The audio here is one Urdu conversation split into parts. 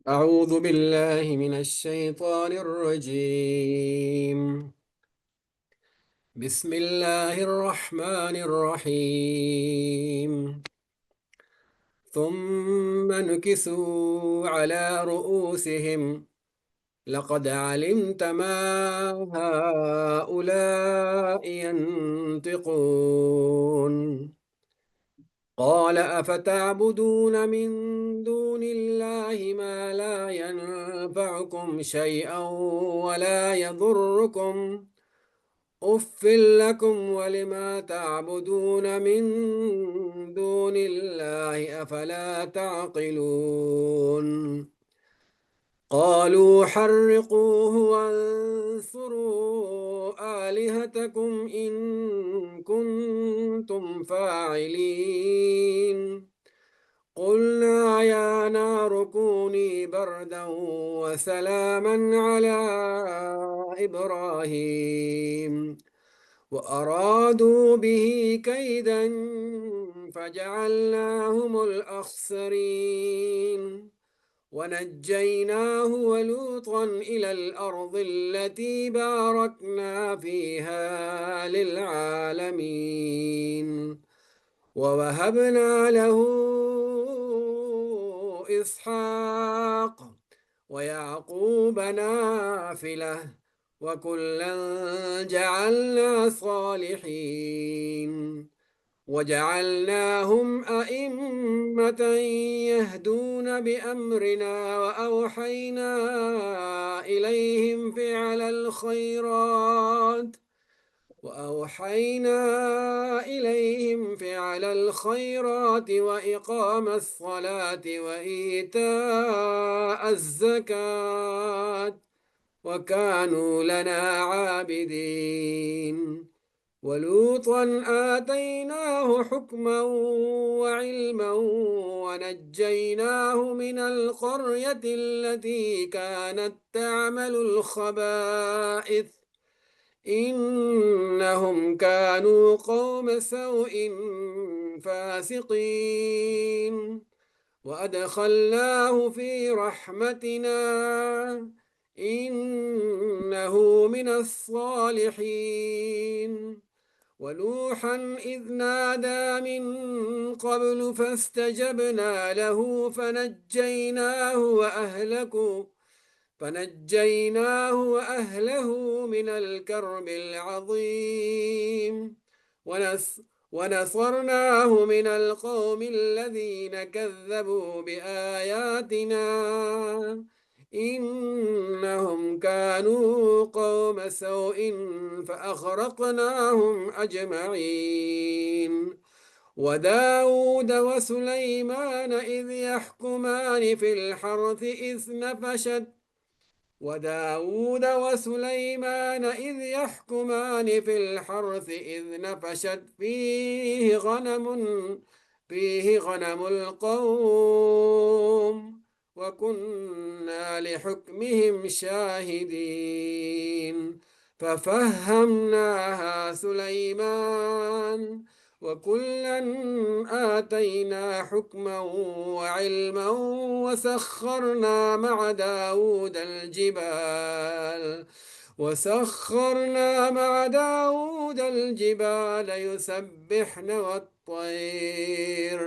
أعوذ بالله من الشيطان الرجيم. بسم الله الرحمن الرحيم. ثم نكسوا على رؤوسهم لقد علمت ما هؤلاء ينطقون. قال أفتعبدون من دون الله ما لا ينفعكم شيئا ولا يضركم؟ أف لكم ولما تعبدون من دون الله أفلا تعقلون. قالوا حرقوه وانصروا آلهتكم إن كنتم فاعلين. قلنا يا نار كوني بردا وسلاما على إبراهيم وأرادوا به كيدا فجعلناهم الأخسرين ونجيناه ولوطا إلى الأرض التي باركنا فيها للعالمين ووهبنا له إسحاق ويعقوب نافلة وكلا جعلنا صالحين وجعلناهم أئمة يهدون بأمرنا وأوحينا إليهم فعل الخيرات وإقام الصلاة وإيتاء الزكاة وكانوا لنا عابدين. ولوطا آتيناه حكما وعلما ونجيناه من القرية التي كانت تعمل الخبائث إنهم كانوا قوم سوء فاسقين وأدخلناه في رحمتنا إنه من الصالحين. ونوحا إذ نادى من قبل فاستجبنا له فنجيناه وأهله من الكرب العظيم ونصرناه من القوم الذين كذبوا بآياتنا إنهم كانوا قوم سوء فأغرقناهم أجمعين. وداود وسليمان إذ يحكمان في الحرث إذ نفشت فيه غنم القوم وكنا لحكمهم شاهدين ففهمناها سليمان وكلا آتينا حكما وعلما وسخرنا مع داود الجبال يسبحن والطير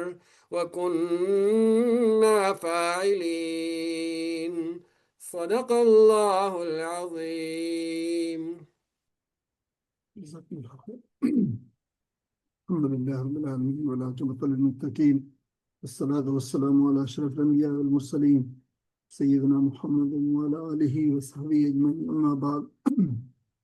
وكنا فاعلين. صدق الله العظيم. جزاكم الله خير. الحمد لله رب العالمين والعاقبة للمتقين والصلاة والسلام على أشرف الأنبياء والمرسلين سيدنا محمد وعلى آله وصحبه أجمعين أما بعد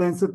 65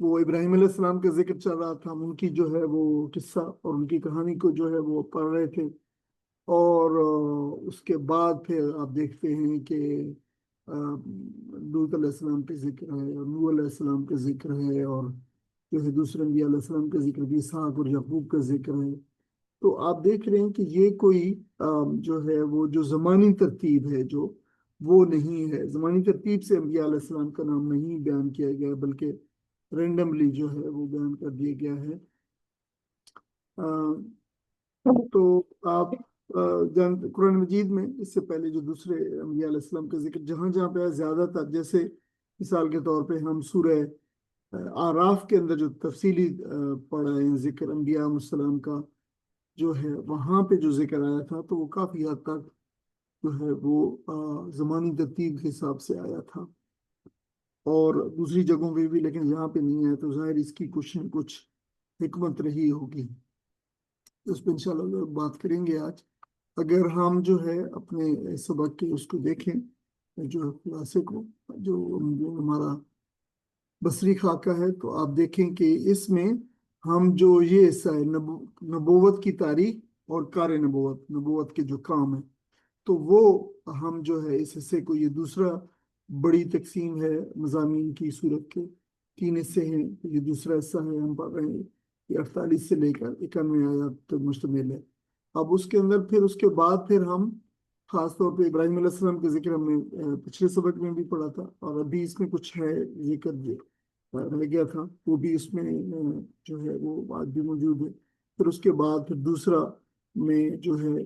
وہ ابراہیم علیہ السلام کا ذکر چل رہا تھا، ہم ان کی جو ہے وہ قصہ اور ان کی کہانی کو جو ہے وہ پڑھ رہے تھے، اور اس کے بعد پھر آپ دیکھتے ہیں کہ لوط علیہ السلام کا ذکر ہے اور نوح علیہ السلام کا ذکر ہے، اور جو ہے دوسرے انبیاء علیہ السلام کا ذکر بھی، اسحاق اور یعقوب کا ذکر ہے۔ تو آپ دیکھ رہے ہیں کہ یہ کوئی جو ہے وہ جو زمانی ترتیب ہے جو وہ نہیں ہے، زمانی ترتیب سے انبیاء علیہ السلام کا نام نہیں بیان کیا گیا، بلکہ رینڈملی جو ہے وہ بیان کر دیا گیا ہے۔ تو آپ قرآن مجید میں اس سے پہلے جو دوسرے انبیاء علیہ السلام کا ذکر جہاں جہاں پہ زیادہ تر، جیسے مثال کے طور پہ ہم سورہ آراف کے اندر جو تفصیلی پڑھ رہے ہیں ذکر انبیاء علیہ السلام کا جو ہے، وہاں پہ جو ذکر آیا تھا تو وہ کافی حد تک جو ہے وہ زمانی ترتیب کے حساب سے آیا تھا، اور دوسری جگہوں پہ بھی، لیکن یہاں پہ نہیں ہے، تو ظاہر اس کی کچھ نہ کچھ حکمت رہی ہوگی، اس پہ انشاءاللہ بات کریں گے آج۔ اگر ہم جو ہے اپنے سبق کے اس کو دیکھیں، جو خلاصے کو، جو ہمارا بصری خاکہ ہے، تو آپ دیکھیں کہ اس میں ہم جو یہ حصہ ہے نبوت کی تاریخ اور کار نبوت، نبوت کے جو کام ہے، تو وہ ہم جو ہے اس حصے کو، یہ دوسرا بڑی تقسیم ہے مضامین کی صورت کے، 3 حصے ہیں، یہ دوسرا حصہ ہے، ہم پڑھ رہے ہیں یہ 48 سے لے کر 91 آیات تک مشتمل ہے۔ اب اس کے اندر پھر اس کے بعد پھر ہم خاص طور پہ ابراہیم علیہ السلام کا ذکر ہم نے پچھلے سبق میں بھی پڑھا تھا، اور ابھی اس میں کچھ ہے ذکر جو رہ گیا تھا، وہ بھی اس میں جو ہے وہ آج بھی موجود ہے۔ پھر اس کے بعد پھر دوسرا میں جو ہے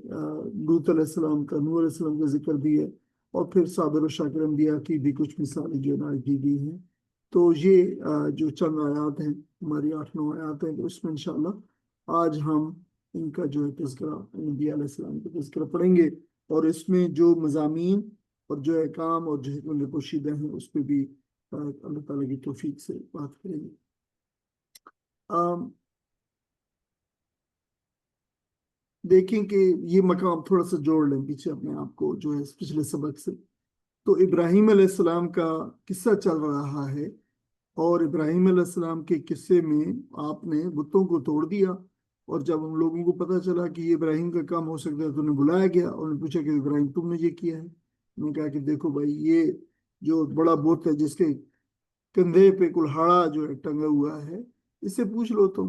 لوط علیہ السلام کا، نوح علیہ السلام کا ذکر بھی ہے، اور پھر صابر و شاکر انبیاء کی بھی کچھ مثالیں جو نقل کی گئی ہیں۔ تو یہ جو چند آیات ہیں ہماری 8-9 آیات ہیں، تو اس میں انشاءاللہ آج ہم ان کا جو ہے تذکرہ، انبیاء علیہ السلام کا تذکرہ پڑھیں گے، اور اس میں جو مضامین اور جو احکام اور جو حکمت پوشیدہ ہیں اس پہ بھی اللہ تعالیٰ کی توفیق سے بات کریں گے۔ دیکھیں کہ یہ مقام تھوڑا سا جوڑ لیں پیچھے اپنے آپ کو جو ہے پچھلے سبق سے۔ تو ابراہیم علیہ السلام کا قصہ چل رہا ہے، اور ابراہیم علیہ السلام کے قصے میں آپ نے بتوں کو توڑ دیا، اور جب ان لوگوں کو پتہ چلا کہ یہ ابراہیم کا کام ہو سکتا ہے تو انہیں بلایا گیا، اور انہیں پوچھا کہ ابراہیم تم نے یہ کیا ہے؟ انہوں نے کہا کہ دیکھو بھائی، یہ جو بڑا بت ہے جس کے کندھے پہ کلہاڑا جو ہے ٹنگا ہوا ہے، اس سے پوچھ لو تم۔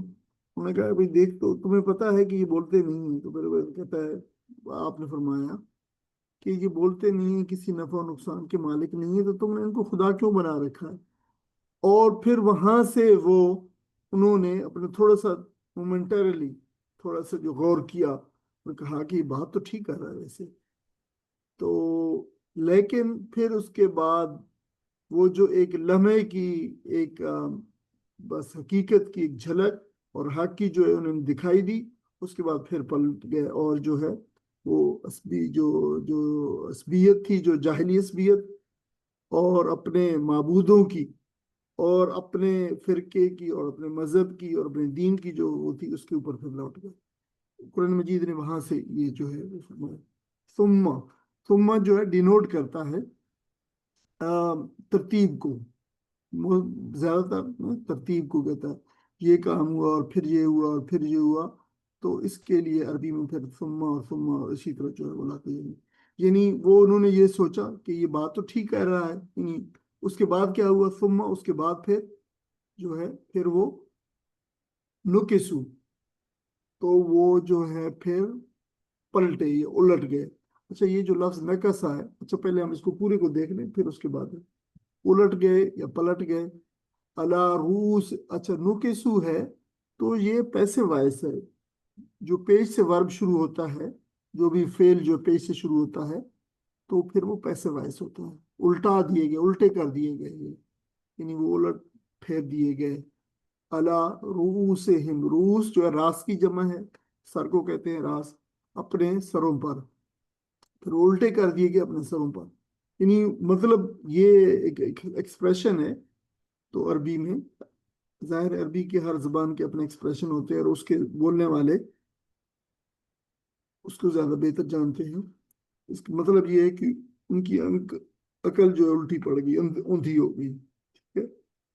انہوں نے کہا بھائی دیکھ، تو تمہیں پتا ہے کہ یہ بولتے نہیں ہیں؟ تو میرے بھائی کہتا ہے آپ نے فرمایا کہ یہ بولتے نہیں ہیں، کسی نفع و نقصان کے مالک نہیں ہے، تو تم نے ان کو خدا کیوں بنا رکھا ہے؟ اور پھر وہاں سے وہ انہوں نے اپنے تھوڑا سا مومنٹرلی تھوڑا سا جو غور کیا، اور کہا کہ یہ بات تو ٹھیک کر رہا ہے ویسے تو، لیکن پھر اس کے بعد وہ جو ایک لمحے کی ایک بس حقیقت کی ایک جھلک اور حق کی جو ہے انہوں نے دکھائی دی، اس کے بعد پھر پلٹ گئے، اور جو ہے وہ جو عصبیت تھی، جو جاہلی عصبیت، اور اپنے معبودوں کی اور اپنے فرقے کی اور اپنے مذہب کی اور اپنے دین کی جو وہ تھی، اس کے اوپر پھر لوٹ گئے۔ قرآن مجید نے وہاں سے یہ جو ہے ثم ثم جو ہے ڈینوٹ کرتا ہے ترتیب کو، زیادہ تر ترتیب کو کہتا ہے، یہ کام ہوا اور پھر یہ ہوا اور پھر یہ ہوا، تو اس کے لیے عربی میں پھر ثم اور ثم اسی طرح جو ہے وہ لاتے ہیں، یعنی وہ انہوں نے یہ سوچا کہ یہ بات تو ٹھیک کہہ رہا ہے، یعنی اس کے بعد کیا ہوا، ثم اس کے بعد پھر جو ہے پھر وہ نکسو، تو وہ جو ہے پھر پلٹے، یہ الٹ گئے۔ اچھا، یہ جو لفظ نکسا ہے، اچھا پہلے ہم اس کو پورے کو دیکھ لیں، پھر اس کے بعد الٹ گئے یا پلٹ گئے۔ اللہ روس، اچھا نکسو ہے تو یہ پیسے وائس ہے، جو پیش سے ورب شروع ہوتا ہے، جو بھی فعل جو پیش سے شروع ہوتا ہے تو پھر وہ پیسے وائس ہوتا ہے، الٹا دیے گئے، الٹے کر دیے گئے، یعنی وہ الٹ پھیر دیے گئے۔ اللہ روسہم، روس جو ہے راس کی جمع ہے، سر کو کہتے ہیں راس، اپنے سروں پر، پھر الٹے کر دیے گئے اپنے سروں پر، یعنی مطلب یہ ایک ایکسپریشن ہے۔ تو عربی میں ظاہر عربی کے ہر زبان کے اپنے ایکسپریشن ہوتے ہیں، اور اس کے بولنے والے اس کو زیادہ بہتر جانتے ہیں۔ اس کا مطلب یہ ہے کہ ان کی عقل جو ہے الٹی پڑ گئی، اندھی ہو گئی، ٹھیک ہے؟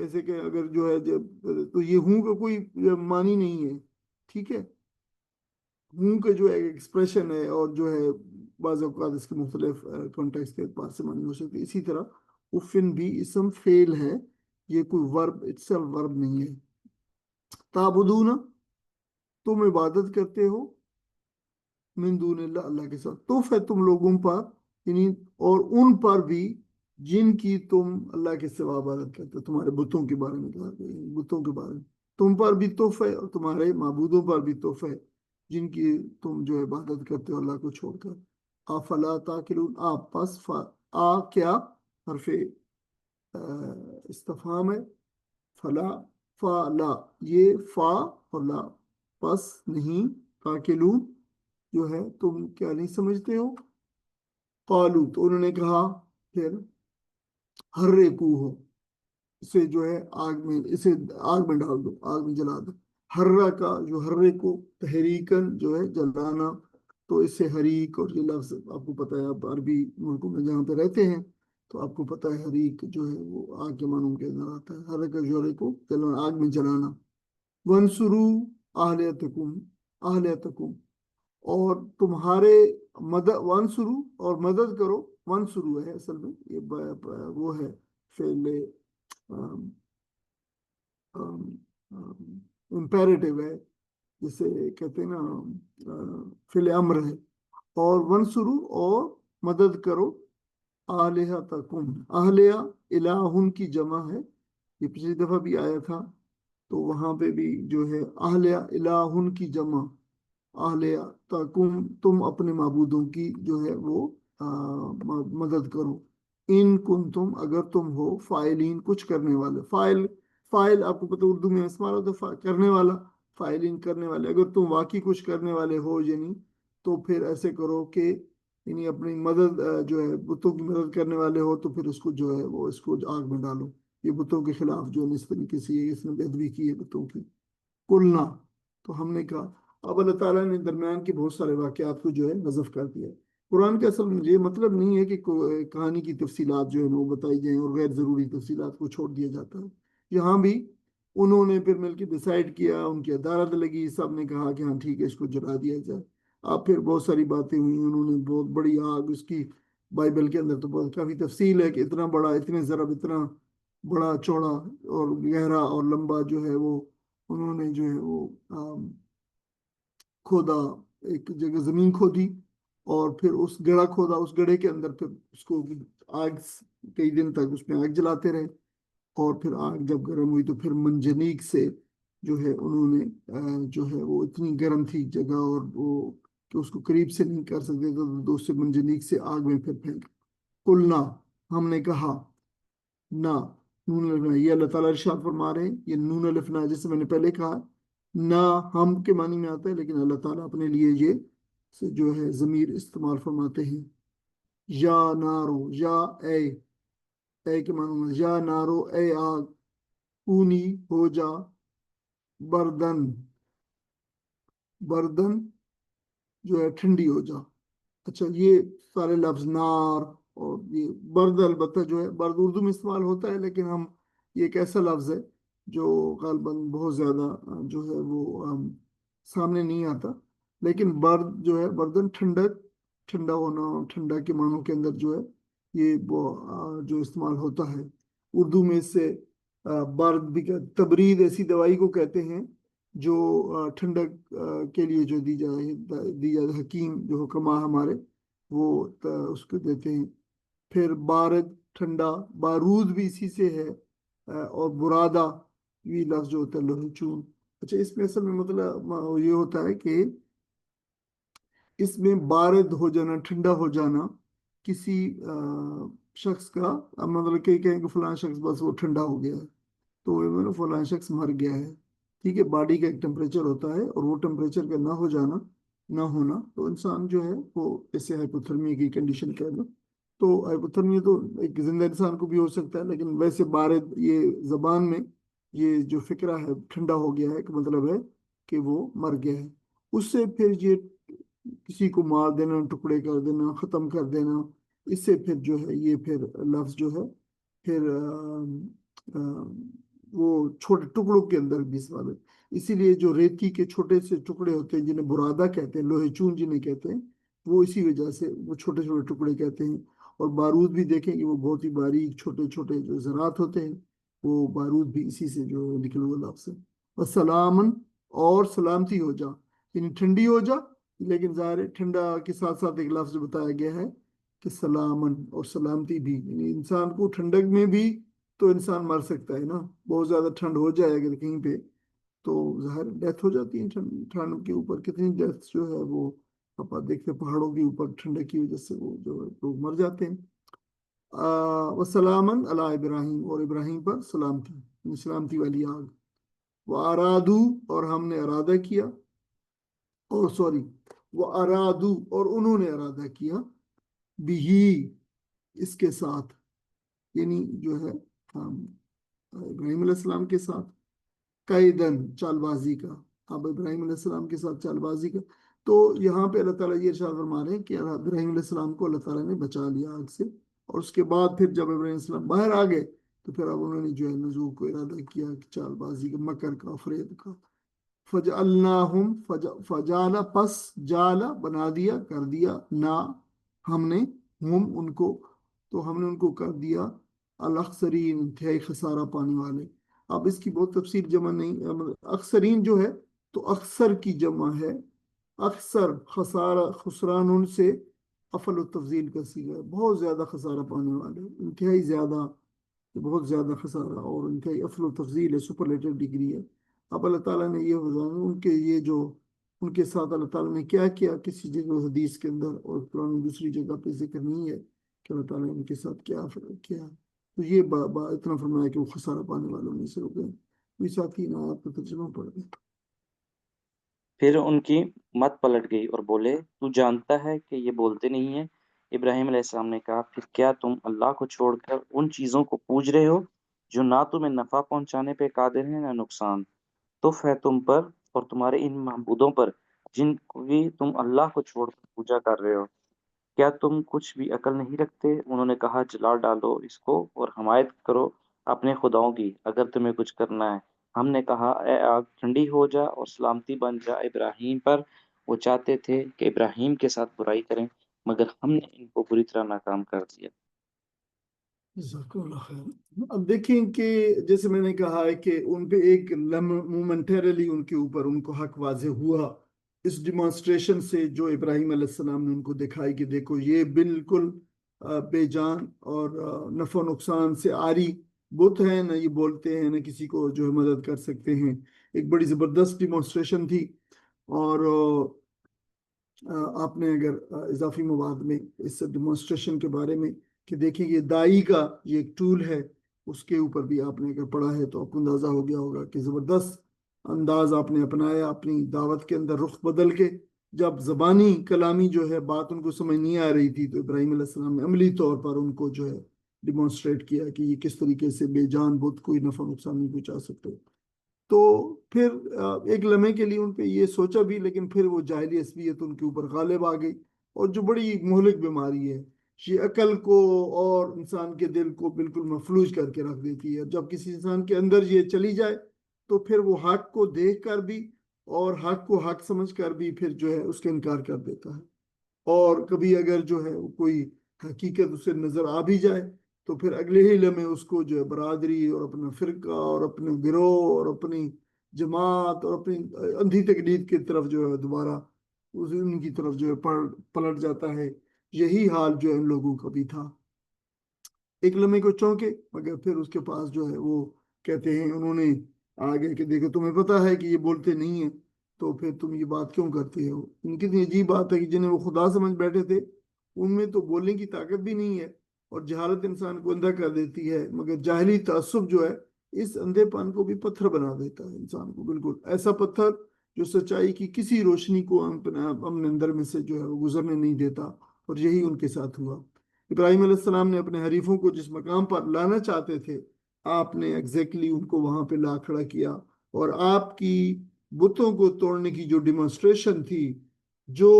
کیسے کہ اگر جو ہے تو یہ ہوں کا کوئی معنی نہیں ہے، ٹھیک ہے، ہوں کا جو ایکسپریشن ہے اور جو ہے بعض اوقات اس کے مختلف کانٹیکسٹ کے اعتبار سے معنی ہو سکتی ہے، اسی طرح افن بھی اسم فعل ہے، یہ کوئی ورب اٹسیلف ورب نہیں ہے۔ تعبدون، تم عبادت کرتے ہو، من دون اللہ، اللہ کے ساتھ، توف ہے تم لوگوں پر، یعنی اور ان پر بھی جن کی تم اللہ کے سوا عبادت کرتے ہو، تمہارے بتوں کے بارے میں کہا گیا، بتوں کے بارے میں تم پر بھی توف ہے اور تمہارے معبودوں پر بھی توف ہے جن کی تم جو عبادت کرتے ہو اللہ کو چھوڑ کر۔ افلا تاکلون، آپ پس کیا حرف استفہام ہے، فلا، فا لا، یہ فا اور لا، پس نہیں، تاکلون جو ہے تم کیا نہیں سمجھتے ہو۔ قالو، تو انہوں نے کہا پھر، ہر ہو، اسے جو ہے اسے آگ میں ڈال دو، آگ میں جلا دو۔ ہررا کا جو ہرے کو تحریکن جو ہے جلانا، تو اس سے حریق، اور یہ لفظ آپ کو پتہ ہے، آپ عربی ملکوں میں جہاں پہ رہتے ہیں تو آپ کو پتہ ہے حریق جو ہے وہ آگ کے معنوں کے اندر آتا ہے، ہرے کا جو ہرے کو جلانا، آگ میں جلانا۔ ونسرو آلیتکم، آلیتکم، اور تمہارے مدد، ونسرو اور مدد کرو، ونسرو ہے اصل میں، یہ وہ ہے فعل امپیریٹو ہے، جسے کہتے ہیں نا فعل امر ہے، اور ونسرو اور مدد کرو، آلہتکم، آلیہ الہن کی جمع ہے، یہ پچھلی دفعہ بھی آیا تھا، تو وہاں پہ بھی جو ہے آلیہ الہن کی جمع، آلیہ تکم، تم اپنے معبودوں کی جو ہے وہ مدد کرو، ان کن تم، اگر تم ہو فائلین، کچھ کرنے والے، فائل آپ کو پتہ اردو میں استعمال ہوتا ہے کرنے والا، فائلین کرنے والے، اگر تم واقعی کچھ کرنے والے ہو یعنی، تو پھر ایسے کرو کہ یعنی اپنی مدد جو ہے بتوں کی مدد کرنے والے ہو، تو پھر اس کو جو ہے وہ اس کو آگ میں ڈالو، یہ بتوں کے خلاف جو ہے اس طریقے سے اس نے بے ادبی کی ہے بتوں کی۔ کلنا، تو ہم نے کہا، اب اللہ تعالیٰ نے درمیان کے بہت سارے واقعات کو جو ہے حذف کر دیا۔ قرآن کا اصل یہ مطلب نہیں ہے کہ کہانی کی تفصیلات جو ہے وہ بتائی جائیں اور غیر ضروری تفصیلات کو چھوڑ دیا جاتا ہے، یہاں بھی انہوں نے پھر مل کے ڈیسائیڈ کیا، ان کی عدالت لگی، سب نے کہا کہ ہاں ٹھیک ہے اس کو جلا دیا جائے۔ اب پھر بہت ساری باتیں ہوئی، انہوں نے بہت بڑی آگ اس کی، بائبل کے اندر تو بہت کافی تفصیل ہے کہ اتنا بڑا، اتنے ضرب، اتنا بڑا چوڑا اور گہرا اور لمبا جو ہے وہ انہوں نے جو ہے وہ کھودا، ایک جگہ زمین کھودی، اور پھر اس گڑھا کھودا، اس گڑھے کے اندر پھر اس کو آگ، کئی دن تک اس میں آگ جلاتے رہے، اور پھر آگ جب گرم ہوئی تو پھر منجنیق سے جو ہے انہوں نے جو ہے وہ اتنی گرم تھی جگہ، اور وہ کہ اس کو قریب سے نہیں کر سکتے تو اس سے منجنیق سے آگ میں پھر پھینک۔ قلنا، ہم نے کہا، نہ، نون الف، یہ اللہ تعالیٰ ارشاد فرما رہے ہیں، یہ نون الف نہ، جیسے میں نے پہلے کہا، نہ ہم کے معنی میں آتا ہے، لیکن اللہ تعالیٰ اپنے لیے یہ جو ہے ضمیر استعمال فرماتے ہیں۔ یا نارو، یا اے کے معنی میں، یا نارو، اے آگ، کونی، ہو جا، بردن، بردن جو ہے ٹھنڈی ہو جا۔ اچھا، یہ سارے لفظ نار اور یہ برد، البتہ جو ہے برد اردو میں استعمال ہوتا ہے، لیکن ہم یہ ایک ایسا لفظ ہے جو غالباً بہت زیادہ جو ہے وہ سامنے نہیں آتا، لیکن برد جو ہے بردن، ٹھنڈک، ٹھنڈا ہونا، ٹھنڈا کے معنوں کے اندر جو ہے یہ جو استعمال ہوتا ہے اردو میں، اس سے برد بھی، تبرید ایسی دوائی کو کہتے ہیں جو ٹھنڈک کے لیے جو دی جائے، حکیم جو حکما ہمارے وہ اس کو دیتے ہیں۔ پھر بارد، ٹھنڈا، بارود بھی اسی سے ہے، اور برادہ یہ لفظ جو ہوتا ہے لوہے چون۔ اچھا، اس میں اصل میں مطلب یہ ہوتا ہے کہ اس میں بارد ہو جانا، ٹھنڈا ہو جانا کسی شخص کا مطلب کہ کہیں کہ فلاں شخص بس وہ ٹھنڈا ہو گیا ہے، تو فلاں شخص مر گیا ہے، ٹھیک ہے، باڈی کا ایک ٹمپریچر ہوتا ہے، اور وہ ٹمپریچر کا نہ ہو جانا، نہ ہونا، تو انسان جو ہے وہ اسے ہائپوتھرمیا کی کنڈیشن کہہ لو، تو ہائپوتھرمیا تو ایک زندہ انسان کو بھی ہو سکتا ہے، لیکن ویسے بارد یہ زبان میں یہ جو فکرہ ہے ٹھنڈا ہو گیا ہے کہ مطلب ہے کہ وہ مر گیا ہے۔ اس سے پھر یہ کسی کو مار دینا، ٹکڑے کر دینا، ختم کر دینا، اس سے پھر جو ہے یہ پھر لفظ جو ہے پھر وہ چھوٹے ٹکڑوں کے اندر بھی استعمال ہوتے ہیں۔ اسی لیے جو ریتی کے چھوٹے سے ٹکڑے ہوتے ہیں جنہیں برادہ کہتے ہیں، لوہے چون جنہیں کہتے ہیں، وہ اسی وجہ سے وہ چھوٹے چھوٹے ٹکڑے کہتے ہیں۔ اور بارود بھی دیکھیں کہ وہ بہت ہی باریک چھوٹے چھوٹے جو ذرات ہوتے ہیں، وہ بارود بھی اسی سے جو نکلے ہوئے لفظ ہے۔ وسلامن، اور سلامتی ہو جا، یعنی ٹھنڈی ہو جا، لیکن ظاہر ہے ٹھنڈا کے ساتھ ساتھ ایک لفظ بتایا گیا ہے کہ سلامن، اور سلامتی بھی، یعنی انسان کو ٹھنڈک میں بھی تو انسان مر سکتا ہے نا، بہت زیادہ ٹھنڈ ہو جائے اگر کہیں پہ تو ظاہر ڈیتھ ہو جاتی ہے۔ ٹھنڈ کے اوپر کتنی ڈیتھ جو ہے وہ آپ دیکھتے ہیں، پہاڑوں کے اوپر ٹھنڈک کی وجہ سے وہ جو ہے لوگ مر جاتے ہیں۔ وسلامن علی ابراہیم، اور ابراہیم پر سلامتی، یعنی سلامتی والی آگ۔ وہ ارادو، اور ہم نے ارادہ کیا، اور سوری، وہ ارادو، اور انہوں نے ارادہ کیا، بھی اس کے ساتھ، یعنی جو ہے ابراہیم علیہ السلام کے ساتھ، قیدن، چال بازی کا، اب ابراہیم علیہ السلام کے ساتھ چال بازی کا۔ تو یہاں پہ اللہ تعالیٰ یہ ارشاد فرما رہے ہیں کہ ابراہیم علیہ السلام کو اللہ تعالیٰ نے بچا لیا آگ سے، اور اس کے بعد پھر جب ابراہیم علیہ السلام باہر آ گئے تو پھر اب انہوں نے جو ہے نزول کو ارادہ کیا کہ چال بازی کا، مکر کا، فریب کا۔ فجعلناہم، فجعل، پس، جعل، بنا دیا، کر دیا، نا، ہم نے، ہم، ان کو، تو ہم نے ان کو کر دیا الاخسرین، انتہائی خسارہ پانے والے۔ اب اس کی بہت تفصیل جمع نہیں، اکثرین جو ہے تو اکثر کی جمع ہے، اکثر خسارہ، خسران ان سے افل التفضیل کا صیغہ ہے، بہت زیادہ خسارہ پانے والے، انتہائی زیادہ، بہت زیادہ خسارہ، اور انتہائی افل التفضیل ہے، سپرلیٹو ڈگری ہے۔ اب اللہ تعالیٰ نے یہ بتایا ان کے، یہ جو ان کے ساتھ اللہ تعالیٰ نے کیا کیا، کسی جگہ حدیث کے اندر اور قرآن میں دوسری جگہ پہ ذکر نہیں ہے کہ اللہ تعالیٰ نے ان کے ساتھ کیا کیا۔ تو یہ اتنا فرمایا کہ وہ خسارہ پانے والوں میں سے ہو گئے۔ کوئی ساتھی نہ آپ کا ترجمہ پڑھ دیں۔ پھر ان کی مت پلٹ گئی اور بولے، تو جانتا ہے کہ یہ بولتے نہیں ہیں۔ ابراہیم علیہ السلام نے کہا، پھر کیا تم اللہ کو چھوڑ کر ان چیزوں کو پوج رہے ہو جو نہ تمہیں نفع پہنچانے پہ قادر ہیں نہ نقصان؟ تف ہے تم پر اور تمہارے ان معبودوں پر جن کی تم اللہ کو چھوڑ کر پوجا کر رہے ہو۔ کیا تم کچھ بھی عقل نہیں رکھتے؟ انہوں نے کہا، جلا ڈالو اس کو اور حمایت کرو اپنے خداؤں کی اگر تمہیں کچھ کرنا ہے۔ ہم نے کہا، اے آگ ٹھنڈی ہو جا اور سلامتی بن جا ابراہیم پر۔ وہ چاہتے تھے کہ ابراہیم کے ساتھ برائی کریں، مگر ہم نے ان کو بری طرح ناکام کر دیا۔ جزاک اللہ خیر۔ اب دیکھیں کہ جیسے میں نے کہا ہے کہ ان پہ ایک مومنٹریلی ان کے اوپر ان کو حق واضح ہوا اس ڈیمانسٹریشن سے جو ابراہیم علیہ السلام نے ان کو دکھائی کہ دیکھو یہ بالکل بے جان اور نفع و نقصان سے عاری بت ہیں، نہ یہ بولتے ہیں، نہ کسی کو جو ہے مدد کر سکتے ہیں۔ ایک بڑی زبردست ڈیمانسٹریشن تھی۔ اور آپ نے اگر اضافی مواد میں اس ڈیمانسٹریشن کے بارے میں کہ دیکھیں یہ دائی کا یہ ایک ٹول ہے، اس کے اوپر بھی آپ نے اگر پڑھا ہے تو آپ کو اندازہ ہو گیا ہوگا کہ زبردست انداز آپ نے اپنایا اپنی دعوت کے اندر، رخ بدل کے۔ جب زبانی کلامی جو ہے بات ان کو سمجھ نہیں آ رہی تھی تو ابراہیم علیہ السلام نے عملی طور پر ان کو جو ہے ڈیمانسٹریٹ کیا کہ یہ کس طریقے سے بے جان بت کوئی نفع نقصان نہیں پہنچا سکتے۔ تو پھر ایک لمحے کے لیے ان پہ یہ سوچا بھی، لیکن پھر وہ جاہلی عصبیت ان کے اوپر غالب آ گئی، اور جو بڑی مہلک بیماری ہے، یہ عقل کو اور انسان کے دل کو بالکل مفلوج کر کے رکھ دیتی ہے۔ جب کسی انسان کے اندر یہ چلی جائے تو پھر وہ حق کو دیکھ کر بھی اور حق کو حق سمجھ کر بھی پھر جو ہے اس کا انکار کر دیتا ہے، اور کبھی اگر جو ہے کوئی حقیقت اسے نظر آ بھی جائے تو پھر اگلے ہی لمحے اس کو جو ہے برادری اور اپنا فرقہ اور اپنے گروہ اور اپنی جماعت اور اپنی اندھی تقلید کی طرف جو ہے دوبارہ ان کی طرف جو ہے پلٹ جاتا ہے۔ یہی حال جو ہے ان لوگوں کا بھی تھا۔ ایک لمحے کو چونکے، مگر پھر اس کے پاس جو ہے وہ کہتے ہیں، انہوں نے آگے کہ دیکھو تمہیں پتا ہے کہ یہ بولتے نہیں ہیں تو پھر تم یہ بات کیوں کرتے ہو؟ ان کی اتنی عجیب بات ہے کہ جنہیں وہ خدا سمجھ بیٹھے تھے ان میں تو بولنے کی طاقت بھی نہیں ہے، اور جہالت انسان کو اندھا کر دیتی ہے، مگر جاہلی تعصب جو ہے اس اندھے پن کو بھی پتھر بنا دیتا ہے انسان کو، بالکل ایسا پتھر جو سچائی کی کسی روشنی کو اپنے اندر میں سے جو ہے وہ گزرنے نہیں دیتا۔ اور یہی ان کے ساتھ ہوا۔ ابراہیم علیہ السلام نے اپنے حریفوں کو جس مقام پر لانا چاہتے تھے، آپ نے ایگزیکٹلی ان کو وہاں پہ لا کھڑا کیا، اور آپ کی بتوں کو توڑنے کی جو ڈیمانسٹریشن تھی، جو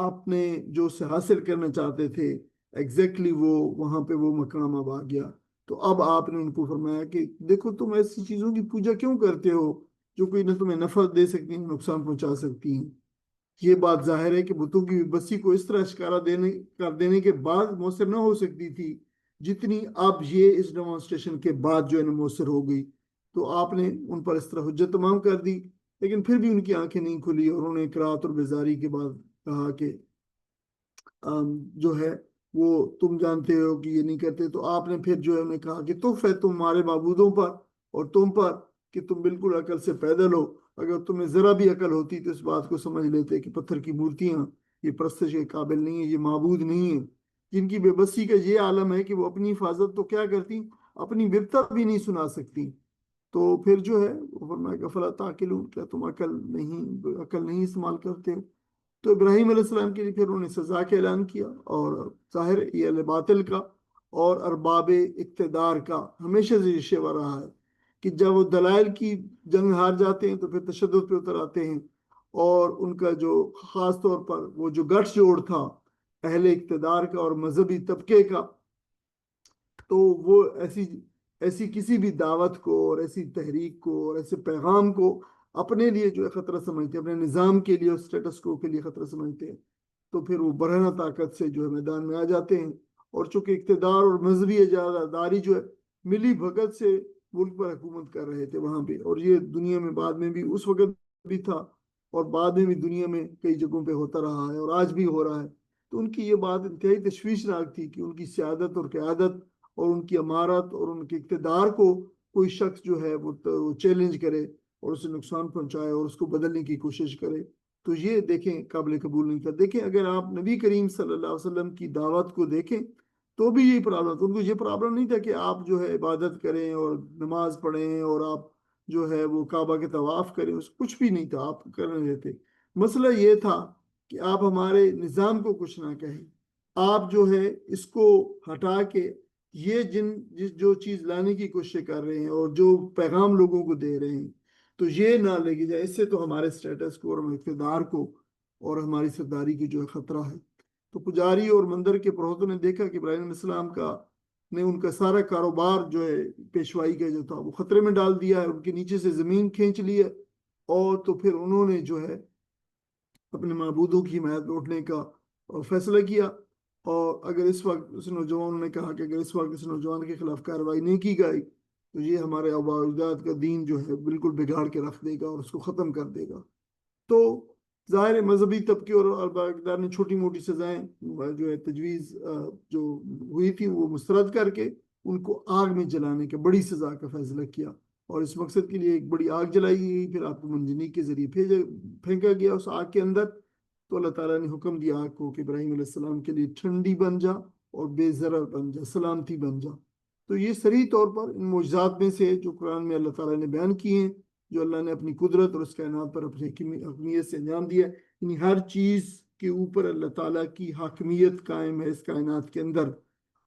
آپ نے جو سے حاصل کرنا چاہتے تھے، ایگزیکٹلی وہ وہاں پہ وہ مقام اب آ گیا تو اب آپ نے ان کو فرمایا کہ دیکھو تم ایسی چیزوں کی پوجا کیوں کرتے ہو جو کوئی نہ تمہیں نفع دے سکتی ہیں نقصان پہنچا سکتی ہیں. یہ بات ظاہر ہے کہ بتوں کی بسی کو اس طرح اشکارا کر دینے کے بعد مؤثر نہ ہو سکتی تھی جتنی اب یہ اس ڈیمانسٹریشن کے بعد جو ہے نا مؤثر ہو گئی. تو آپ نے ان پر اس طرح حجت تمام کر دی، لیکن پھر بھی ان کی آنکھیں نہیں کھلی اور انہوں نے قرات اور بیزاری کے بعد کہا کہ جو ہے وہ تم جانتے ہو کہ یہ نہیں کرتے. تو آپ نے پھر جو ہے انہیں کہا کہ تف ہے تمہارے معبودوں پر اور تم پر کہ تم بالکل عقل سے پیدل ہو. اگر تمہیں ذرا بھی عقل ہوتی تو اس بات کو سمجھ لیتے کہ پتھر کی مورتیاں یہ پرستش کے قابل نہیں ہیں، یہ معبود نہیں ہیں، جن کی بے بسی کا یہ عالم ہے کہ وہ اپنی حفاظت تو کیا کرتی، اپنی وپتا بھی نہیں سنا سکتی. تو پھر جو ہے وہ فرمایا کہ فلا تعقلون، کیا تم عقل نہیں استعمال کرتے ہو؟ تو ابراہیم علیہ السلام کے لیے پھر انہوں نے سزا کا اعلان کیا. اور ظاہر یہ اہل باطل کا اور ارباب اقتدار کا ہمیشہ سے یہ شیوا رہا ہے کہ جب وہ دلائل کی جنگ ہار جاتے ہیں تو پھر تشدد پہ اتر آتے ہیں. اور ان کا جو خاص طور پر وہ جو گٹھ جوڑ تھا اہل اقتدار کا اور مذہبی طبقے کا، تو وہ ایسی کسی بھی دعوت کو اور ایسی تحریک کو اور ایسے پیغام کو اپنے لیے جو ہے خطرہ سمجھتے ہیں، اپنے نظام کے لیے اور اسٹیٹس کو کے لیے خطرہ سمجھتے ہیں. تو پھر وہ برہنہ طاقت سے جو ہے میدان میں آ جاتے ہیں. اور چونکہ اقتدار اور مذہبی اجارہ جو ہے ملی بھگت سے ملک پر حکومت کر رہے تھے وہاں پہ، اور یہ دنیا میں بعد میں بھی اس وقت بھی تھا اور بعد میں بھی دنیا میں کئی جگہوں پہ ہوتا رہا ہے اور آج بھی ہو رہا ہے. تو ان کی یہ بات انتہائی تشویشناک تھی کہ ان کی سیادت اور قیادت اور ان کی امارت اور ان کے اقتدار کو کوئی شخص جو ہے وہ چیلنج کرے اور اسے نقصان پہنچائے اور اس کو بدلنے کی کوشش کرے. تو یہ دیکھیں قابل قبول نہیں تھا. دیکھیں اگر آپ نبی کریم صلی اللہ علیہ وسلم کی دعوت کو دیکھیں تو بھی یہی پرابلم تھا. ان کو یہ پرابلم نہیں تھا کہ آپ جو ہے عبادت کریں اور نماز پڑھیں اور آپ جو ہے وہ کعبہ کے طواف کریں، اس کچھ بھی نہیں تھا آپ کر رہے تھے. مسئلہ یہ تھا کہ آپ ہمارے نظام کو کچھ نہ کہیں، آپ جو ہے اس کو ہٹا کے یہ جو چیز لانے کی کوشش کر رہے ہیں اور جو پیغام لوگوں کو دے رہے ہیں تو یہ نہ لے جائے. اس سے تو ہمارے سٹیٹس کو اور اقتدار کو اور ہماری سرداری کی جو ہے خطرہ ہے. تو پجاری اور مندر کے پروہتوں نے دیکھا کہ ابراہیم علیہ السلام نے ان کا سارا کاروبار جو ہے پیشوائی کا جو تھا وہ خطرے میں ڈال دیا ہے، ان کے نیچے سے زمین کھینچ لی ہے. اور تو پھر انہوں نے جو ہے اپنے معبودوں کی حمایت میں اٹھنے کا فیصلہ کیا. اور اگر اس وقت اس نوجوان نے کہا کہ اگر اس وقت اس نوجوان کے خلاف کارروائی نہیں کی گئی تو یہ ہمارے آباء و اجداد کا دین جو ہے بالکل بگاڑ کے رکھ دے گا اور اس کو ختم کر دے گا. تو ظاہر مذہبی طبقے اور آباء و اجداد نے چھوٹی موٹی سزائیں جو ہے تجویز جو ہوئی تھی وہ مسترد کر کے ان کو آگ میں جلانے کا بڑی سزا کا فیصلہ کیا. اور اس مقصد کے لیے ایک بڑی آگ جلائی گئی، پھر آپ کو منجنیق کے ذریعے پھینکا گیا اس آگ کے اندر. تو اللہ تعالیٰ نے حکم دیا آگ کو کہ ابراہیم علیہ السلام کے لیے ٹھنڈی بن جا اور بے ضرر بن جا، سلامتی بن جا. تو یہ صریح طور پر ان معجزات میں سے جو قرآن میں اللہ تعالیٰ نے بیان کیے ہیں، جو اللہ نے اپنی قدرت اور اس کائنات پر اپنی حکمیت سے انجام دیا، یعنی ہر چیز کے اوپر اللہ تعالیٰ کی حاکمیت قائم ہے. اس کائنات کے اندر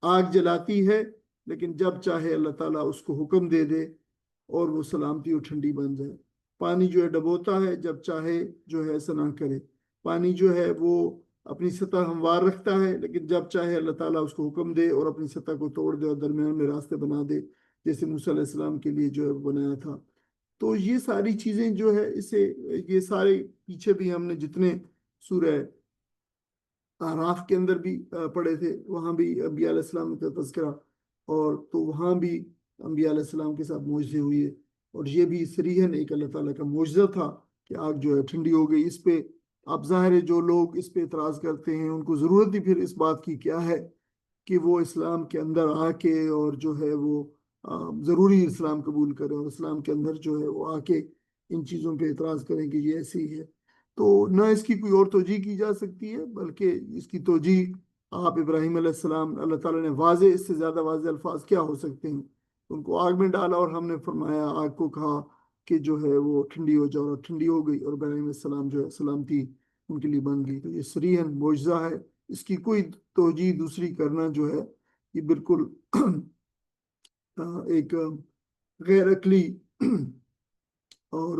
آگ جلاتی ہے لیکن جب چاہے اللہ تعالیٰ اس کو حکم دے دے اور وہ سلامتی اور ٹھنڈی بن جائے. پانی جو ہے ڈبوتا ہے، جب چاہے جو ہے ایسا نہ کرے. پانی جو ہے وہ اپنی سطح ہموار رکھتا ہے لیکن جب چاہے اللہ تعالیٰ اس کو حکم دے اور اپنی سطح کو توڑ دے اور درمیان میں راستے بنا دے، جیسے موسیٰ علیہ السلام کے لیے جو ہے بنایا تھا. تو یہ ساری چیزیں جو ہے یہ سارے پیچھے بھی ہم نے جتنے سورہ آراف کے اندر بھی پڑھے تھے وہاں بھی انبیاء علیہ السلام کا تذکرہ، اور تو وہاں بھی انبیاء علیہ السلام کے ساتھ معجزے ہوئے. اور یہ بھی صریحاً ایک اللہ تعالیٰ کا معجزہ تھا کہ آگ جو ہے ٹھنڈی ہو گئی. اس پہ اب ظاہر ہے جو لوگ اس پہ اعتراض کرتے ہیں ان کو ضرورت ہی پھر اس بات کی کیا ہے کہ وہ اسلام کے اندر آ کے اور جو ہے وہ ضروری اسلام قبول کریں اور اسلام کے اندر جو ہے وہ آ کے ان چیزوں پہ اعتراض کریں کہ یہ ایسی ہی ہے. تو نہ اس کی کوئی اور توجیہ کی جا سکتی ہے بلکہ اس کی توجیہ آپ ابراہیم علیہ السلام اللہ تعالیٰ نے واضح، اس سے زیادہ واضح الفاظ کیا ہو سکتے ہیں. ان کو آگ میں ڈالا اور ہم نے فرمایا آگ کو کہا کہ جو ہے وہ ٹھنڈی ہو جاؤ، اور ٹھنڈی ہو گئی اور ابراہیم علیہ السلام جو ہے سلامتی ان کے لیے بن گئی. تو یہ صریحاً معجزہ ہے، اس کی کوئی توجیہ دوسری کرنا جو ہے یہ بالکل ایک غیر عقلی اور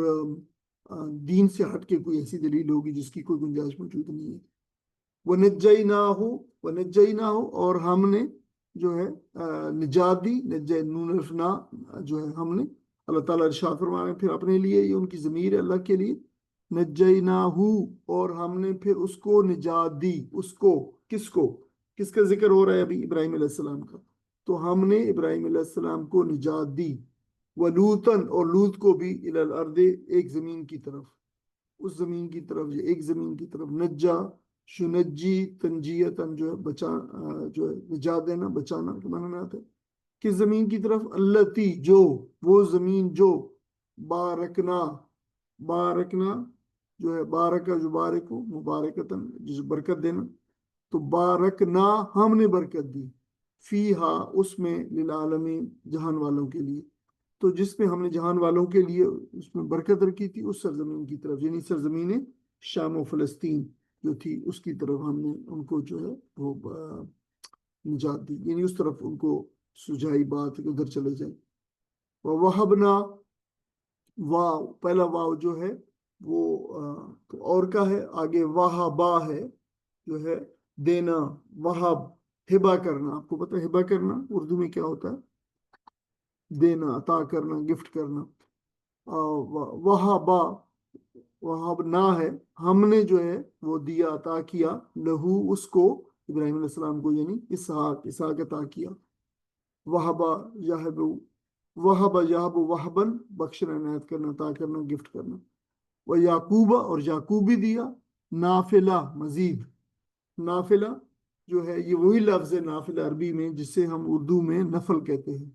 دین سے ہٹ کے کوئی ایسی دلیل ہوگی جس کی کوئی گنجائش موجود نہیں ہے. وَنَجَّيْنَاهُ اور ہم نے جو ہے نجات دی، نون الفنا جو ہے ہم نے، اللہ تعالیٰ ارشاد فرما رہے ہیں پھر اپنے لیے، یہ ان کی ضمیر ہے اللہ کے لیے، نجیناہو، اور ہم نے پھر اس کو نجات دی، اس کو، کس کا ذکر ہو رہا ہے ابھی؟ ابراہیم علیہ السلام کا، تو ہم نے ابراہیم علیہ السلام کو نجات دی، ولوتن، اور لوت کو بھی، الی الارض، ایک زمین کی طرف، اس زمین کی طرف، یہ ایک زمین کی طرف، نجا شنجی تنجیتن جو ہے بچا، جو ہے نجات دینا، بچانا کے معنی میں آتا ہے، کس زمین کی طرف؟ التی، جو، وہ زمین جو، بارکنا، بارکنا جو ہے بارکا، جو بارک ہو، مبارکتن جس برکت دینا، تو بارکنا ہم نے برکت دی، فیہا اس میں، للعالمین جہان والوں کے لیے، تو جس میں ہم نے جہان والوں کے لیے اس میں برکت رکھی تھی، اس سرزمین کی طرف، یعنی سرزمین شام و فلسطین جو تھی، اس کی طرف ہم نے ان کو جو ہے وہ نجات دی، یعنی اس طرف ان کو سجائی بات ادھر چلے جائیں۔ وَوَهَبْنَا، واو، پہلا واو جو ہے وہ تو اور کا ہے، آگے وہبا ہے جو ہے دینا، وہب ہبا کرنا، آپ کو پتہ ہے ہبا کرنا اردو میں کیا ہوتا ہے؟ دینا، عطا کرنا، گفٹ کرنا، وہبا، وہب نہ ہے، ہم نے جو ہے وہ دیا، عطا کیا، لہو اس کو، ابراہیم علیہ السلام کو، یعنی اسحاق عطا کیا، وہبا یہب، وہب یہب وہبن، بخشنا، عنایت کرنا، عطا کرنا، گفٹ کرنا، وہ یعقوب، اور یعقوب بھی دیا، نافلہ، مزید، نافلہ جو ہے یہ وہی لفظ ہے نافلہ عربی میں جسے ہم اردو میں نفل کہتے ہیں،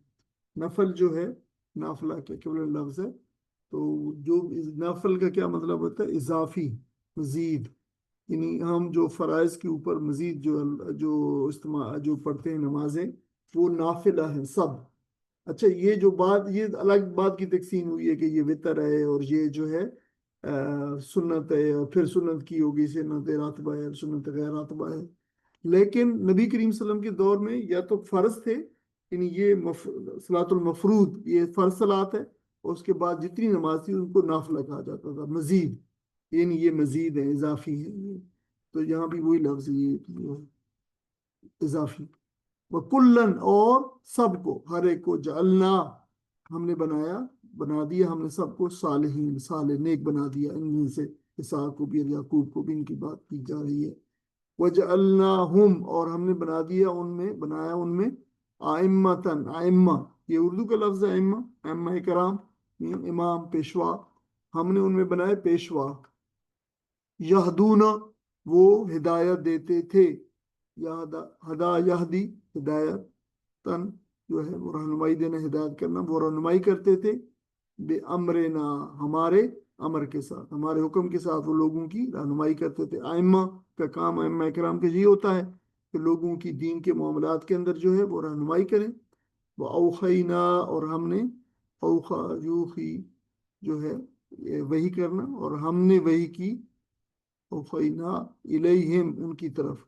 نفل جو ہے نافلہ کے قبل لفظ ہے، تو جو نفل کا کیا مطلب ہوتا ہے؟ اضافی، مزید، یعنی ہم جو فرائض کے اوپر مزید جو پڑھتے ہیں نمازیں، وہ نافلہ ہیں سب۔ اچھا، یہ جو بات، یہ الگ بات کی تقسیم ہوئی ہے کہ یہ وطر ہے اور یہ جو ہے سنت ہے، اور پھر سنت کی ہوگی، سنت راتبہ ہے، سنت غیر راتبہ ہے، لیکن نبی کریم صلی اللہ علیہ وسلم کے دور میں یا تو فرض تھے، یعنی یہ صلاۃ المفروض، یہ فرض صلاۃ ہے، اور اس کے بعد جتنی نماز تھی ان کو نافلہ کہا جاتا تھا، مزید، یعنی یہ مزید ہے، اضافی ہے یہ، تو یہاں بھی وہی لفظ ہے، یہ اضافی، وَكُلًّا، اور سب کو، ہر ایک کو، جعلنا ہم نے بنا دیا ہم نے سب کو، صالحین، صالح، نیک بنا دیا، ان میں سے اسحاق کو بھی اور یعقوب کو بھی، ان کی بات کی جا رہی ہے، وَجَعَلْنَاهُمْ، اور ہم نے بنایا ان میں آئمتاً، آئمہ، یہ اردو کا لفظ ہے آئمہ، آئمہ کرام، امام، پیشوا، ہم نے ان میں بنائے پیشوا، یہدون، وہ ہدایت دیتے تھے، ہدا یہدی، ہدایت، تن جو ہے وہ رہنمائی دینا، ہدایت کرنا، وہ رہنمائی کرتے تھے، بے امرنا، ہمارے امر کے ساتھ، ہمارے حکم کے ساتھ وہ لوگوں کی رہنمائی کرتے تھے۔ ائمہ کا کام، ائمہ کرام کا یہ ہوتا ہے کہ لوگوں کی دین کے معاملات کے اندر جو ہے وہ رہنمائی کریں۔ وہ اوخینا، اور ہم نے، اوخا یوخی جو ہے وہی کرنا، اور ہم نے وہی کی، اوخینا الیہم، ان کی طرف،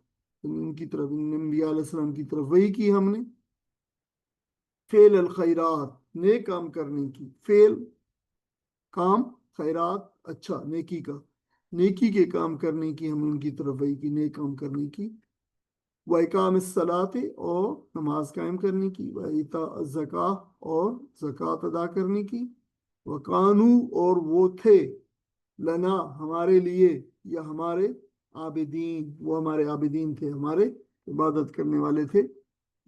انبیاء علیہ السلام کی طرف وہی کی ہم نے، فعل الخیرات، نیک کام کرنے کی، فعل کام، خیرات اچھا، نیکی کا، نیکی کے کام کرنے کی ہم ان کی طرف وہی کی، نیک کام کرنے کی، وَإِقَامِ الصَّلَاةِ، اور نماز قائم کرنے کی، وَإِيتَاءِ الزَّكَاةِ، اور زکوٰۃ ادا کرنے کی، وَكَانُوا، اور وہ تھے، لنا، ہمارے لیے، یا ہمارے عابدین، وہ ہمارے عابدین تھے، ہمارے عبادت کرنے والے تھے،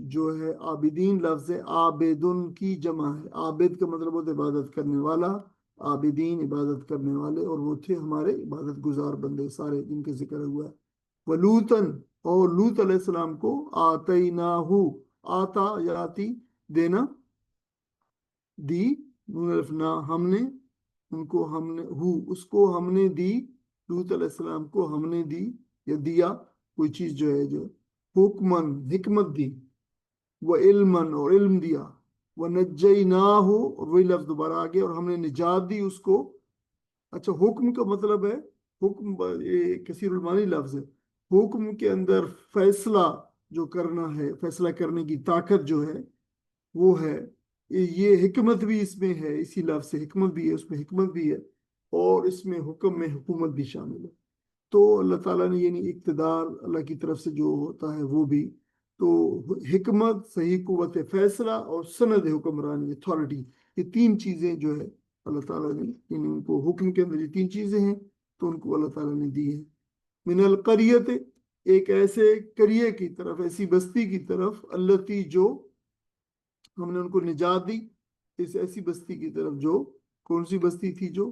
جو ہے عابدین لفظ ہے عابدن کی جمع ہے، عابد کا مطلب ہوتا ہے عبادت کرنے والا، عابدین عبادت کرنے والے، اور وہ تھے ہمارے عبادت گزار بندے سارے جن کا ذکر ہوا ہے۔ ولوتن، اور لوط علیہ السلام کو، آتیناہو، آتا یاتی، دینا، دی، نہ ہم نے ان کو، ہم نے اس کو ہم نے دی، لوط علیہ السلام کو ہم نے دی، یا دیا کوئی چیز جو ہے، جو حکمن، حکمت دی، وہ علمن، اور علم دیا، وہ نجیناہ، اور وہی لفظ دوبارہ آگے، اور ہم نے نجات دی اس کو۔ اچھا، حکم کا مطلب ہے، حکم یہ کثیر المعانی لفظ ہے، حکم کے اندر فیصلہ جو کرنا ہے، فیصلہ کرنے کی طاقت جو ہے وہ ہے، یہ حکمت بھی اس میں ہے، اسی لفظ سے حکمت بھی ہے، اس میں حکمت بھی ہے، اور اس میں حکم میں حکومت بھی شامل ہے، تو اللہ تعالیٰ نے، یعنی اقتدار اللہ کی طرف سے جو ہوتا ہے وہ بھی تو حکمت، صحیح قوت فیصلہ اور سند حکمرانی، اتھارٹی، یہ تین چیزیں جو ہے اللہ تعالیٰ نے ان کو حکم کے اندر یہ تین چیزیں ہیں تو ان کو اللہ تعالیٰ نے دی ہے. من القریت، ایک ایسے قریے کی طرف، ایسی بستی کی طرف، التی جو ہم نے ان کو نجات دی، اس ایسی بستی کی طرف جو، کون سی بستی تھی؟ جو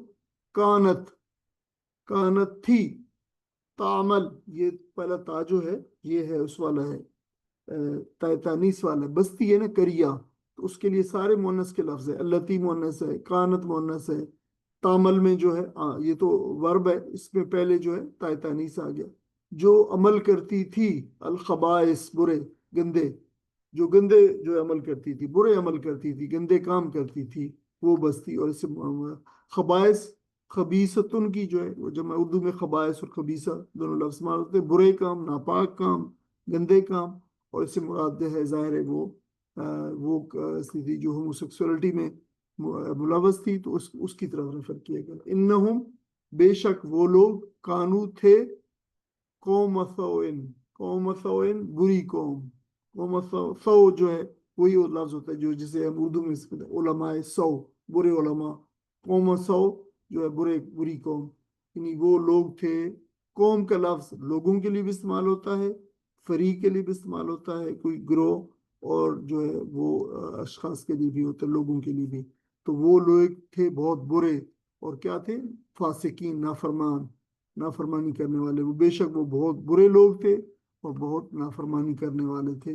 کانت تھی، تعمل، یہ پہلا تا جو ہے یہ ہے اس والا ہے تانیس والا، بستی ہے نا قریہ، تو اس کے لیے سارے مونس کے لفظ ہے، التی مونس ہے، کانت مونس ہے، تعمل میں جو ہے یہ تو ورب ہے، اس میں پہلے جو ہے تانیس آ گیا. جو عمل کرتی تھی، الخبائث، برے گندے، جو گندے جو عمل کرتی تھی، برے عمل کرتی تھی، گندے کام کرتی تھی، وہ بستی. اور اس سے خبائث، خبیثتن کی جو ہے وہ جمع، اردو میں خبائث اور خبیثہ دونوں لفظ مار ہوتے ہیں، برے کام، ناپاک کام، گندے کام. اور اس سے مراد ہے ظاہر ہے وہ استھتی جو ہوموسیکسولیٹی میں ملوث تھی، تو اس کی طرف ریفر کیا گیا. انہم، بے شک وہ لوگ، کانو تھے، قوم سوئن، بری قوم. قوم سو جو ہے وہی وہ لفظ ہوتا ہے جو جسے ہم اردو میں علماء سو، برے علماء. قوم سو جو ہے بری قوم، یعنی وہ لوگ تھے. قوم کا لفظ لوگوں کے لیے بھی استعمال ہوتا ہے، فریق کے لیے بھی استعمال ہوتا ہے، کوئی گروہ، اور جو ہے وہ اشخاص کے لیے بھی ہوتا ہے، لوگوں کے لیے بھی. تو وہ لوگ تھے بہت برے، اور کیا تھے؟ فاسقین، نافرمانی کرنے والے. وہ بے شک وہ بہت برے لوگ تھے اور بہت نافرمانی کرنے والے تھے.